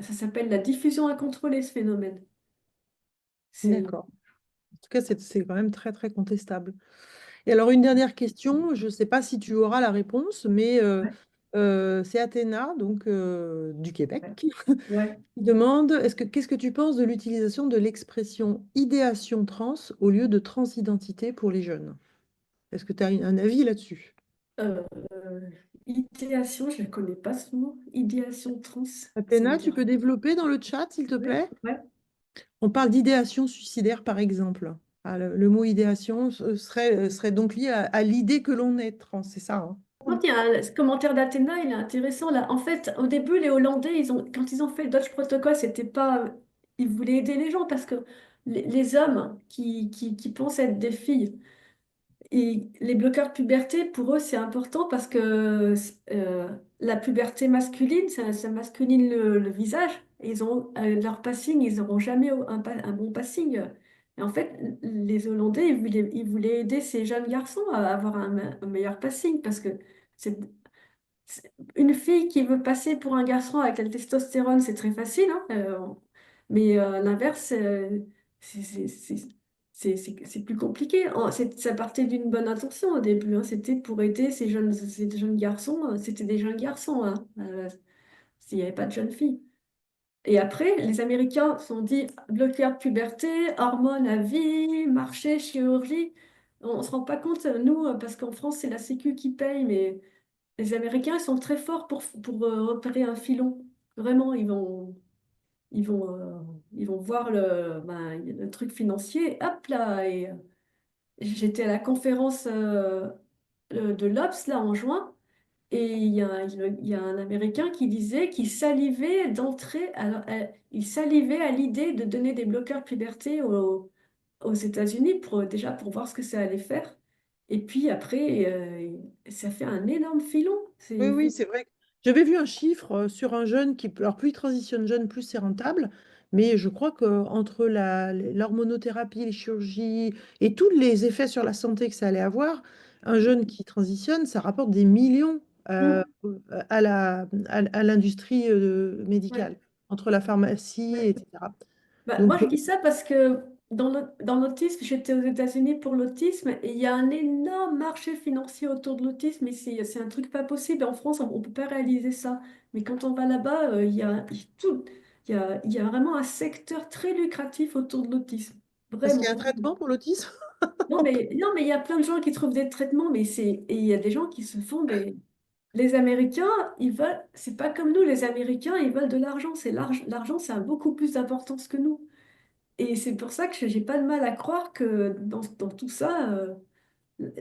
ça s'appelle la diffusion incontrôlée, ce phénomène. C'est D'accord. En tout cas, c'est quand même très, très contestable. Et alors, une dernière question, je ne sais pas si tu auras la réponse, mais ouais, c'est Athéna, donc du Québec, ouais, qui ouais. demande, qu'est-ce que tu penses de l'utilisation de l'expression idéation trans au lieu de transidentité pour les jeunes? Est-ce que tu as un avis là-dessus? Euh, Idéation, je ne connais pas ce mot. Idéation trans, ça veut Athéna, tu dire. peux développer dans le chat, s'il te Ouais, plaît? ouais. On parle d'idéation suicidaire, par exemple. Ah, le mot idéation serait donc lié à l'idée que l'on est trans, c'est ça, hein? Non, tiens, ce commentaire d'Athéna, il est intéressant là. En fait, au début, les Hollandais, quand ils ont fait le Dutch Protocol, c'était pas. Ils voulaient aider les gens parce que les hommes qui pensent être des filles. Et les bloqueurs puberté, pour eux, c'est important parce que la puberté masculine, ça masculine le visage. Et leur passing, ils n'auront jamais un bon passing. Et en fait, les Hollandais, ils voulaient aider ces jeunes garçons à avoir un meilleur passing parce que c'est une fille qui veut passer pour un garçon avec la testostérone, c'est très facile, hein, mais l'inverse, c'est plus compliqué. Ça partait d'une bonne intention au début, hein, c'était pour aider ces jeunes garçons. C'était des jeunes garçons, hein, s'il n'y avait pas de jeunes filles. Et après, les Américains se sont dit bloqueur de puberté, hormones à vie, marché, chirurgie. On ne se rend pas compte, nous, parce qu'en France, c'est la Sécu qui paye, mais les Américains, ils sont très forts pour repérer un filon. Vraiment, ils vont, euh, ils vont voir le truc financier. Hop là! J'étais à la conférence de l'Obs là en juin. Et il y a un Américain qui disait qu'il salivait d'entrer, il salivait à l'idée de donner des bloqueurs puberté aux États-Unis déjà pour voir ce que ça allait faire. Et puis après, ça fait un énorme filon. Oui, oui, c'est vrai. J'avais vu un chiffre sur un jeune qui, alors plus il transitionne jeune, plus c'est rentable, mais je crois qu'entre l'hormonothérapie, les chirurgies et tous les effets sur la santé que ça allait avoir, un jeune qui transitionne, ça rapporte des millions euh, Mm. à l'industrie Ouais. médicale, entre la pharmacie, Ouais. etc. Bah, moi, Donc, je dis ça parce que dans l'autisme, j'étais aux États-Unis pour l'autisme et il y a un énorme marché financier autour de l'autisme. Ici, c'est un truc pas possible. En France, on ne peut pas réaliser ça. Mais quand on va là-bas, il y a tout, il y a vraiment un secteur très lucratif autour de l'autisme. parce qu'il y a un Vraiment. traitement pour l'autisme. Non, mais il y a plein de gens qui trouvent des traitements, et il y a des gens qui se font des. Les Américains, ils veulent, c'est pas comme nous, les Américains, ils veulent de l'argent. L'argent, ça a beaucoup plus d'importance que nous. Et c'est pour ça que j'ai pas de mal à croire que dans tout ça,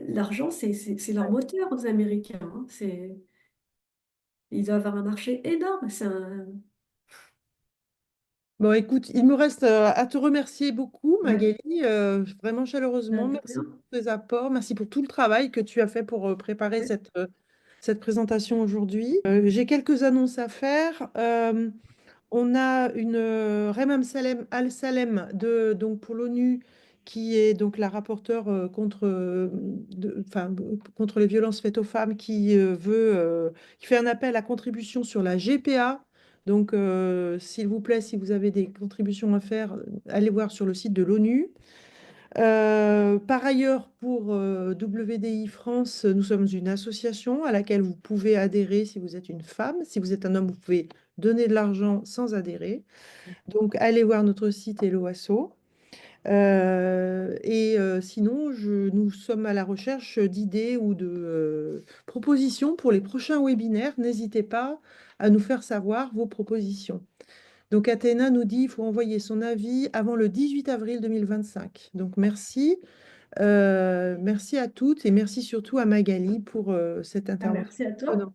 l'argent, c'est leur moteur aux Américains, hein. Ils doivent avoir un marché énorme. Bon, écoute, il me reste à te remercier beaucoup, Ouais, Magali, vraiment chaleureusement. de Merci pour rien. tes apports, merci pour tout le travail que tu as fait pour préparer Ouais. cette présentation aujourd'hui. J'ai quelques annonces à faire. On a une Rem Al-Salem donc pour l'ONU, qui est donc la rapporteure contre les violences faites aux femmes, qui fait un appel à contribution sur la GPA. Donc, s'il vous plaît, si vous avez des contributions à faire, allez voir sur le site de l'ONU. Par ailleurs, pour WDI France, nous sommes une association à laquelle vous pouvez adhérer si vous êtes une femme. Si vous êtes un homme, vous pouvez donner de l'argent sans adhérer. Donc, allez voir notre site Hello Asso. Sinon, nous sommes à la recherche d'idées ou de propositions pour les prochains webinaires. N'hésitez pas à nous faire savoir vos propositions. Donc, Athéna nous dit qu'il faut envoyer son avis avant le 18 avril 2025. Donc, merci. Merci à toutes et merci surtout à Magali pour cette Ah, intervention merci à toi. passionnante.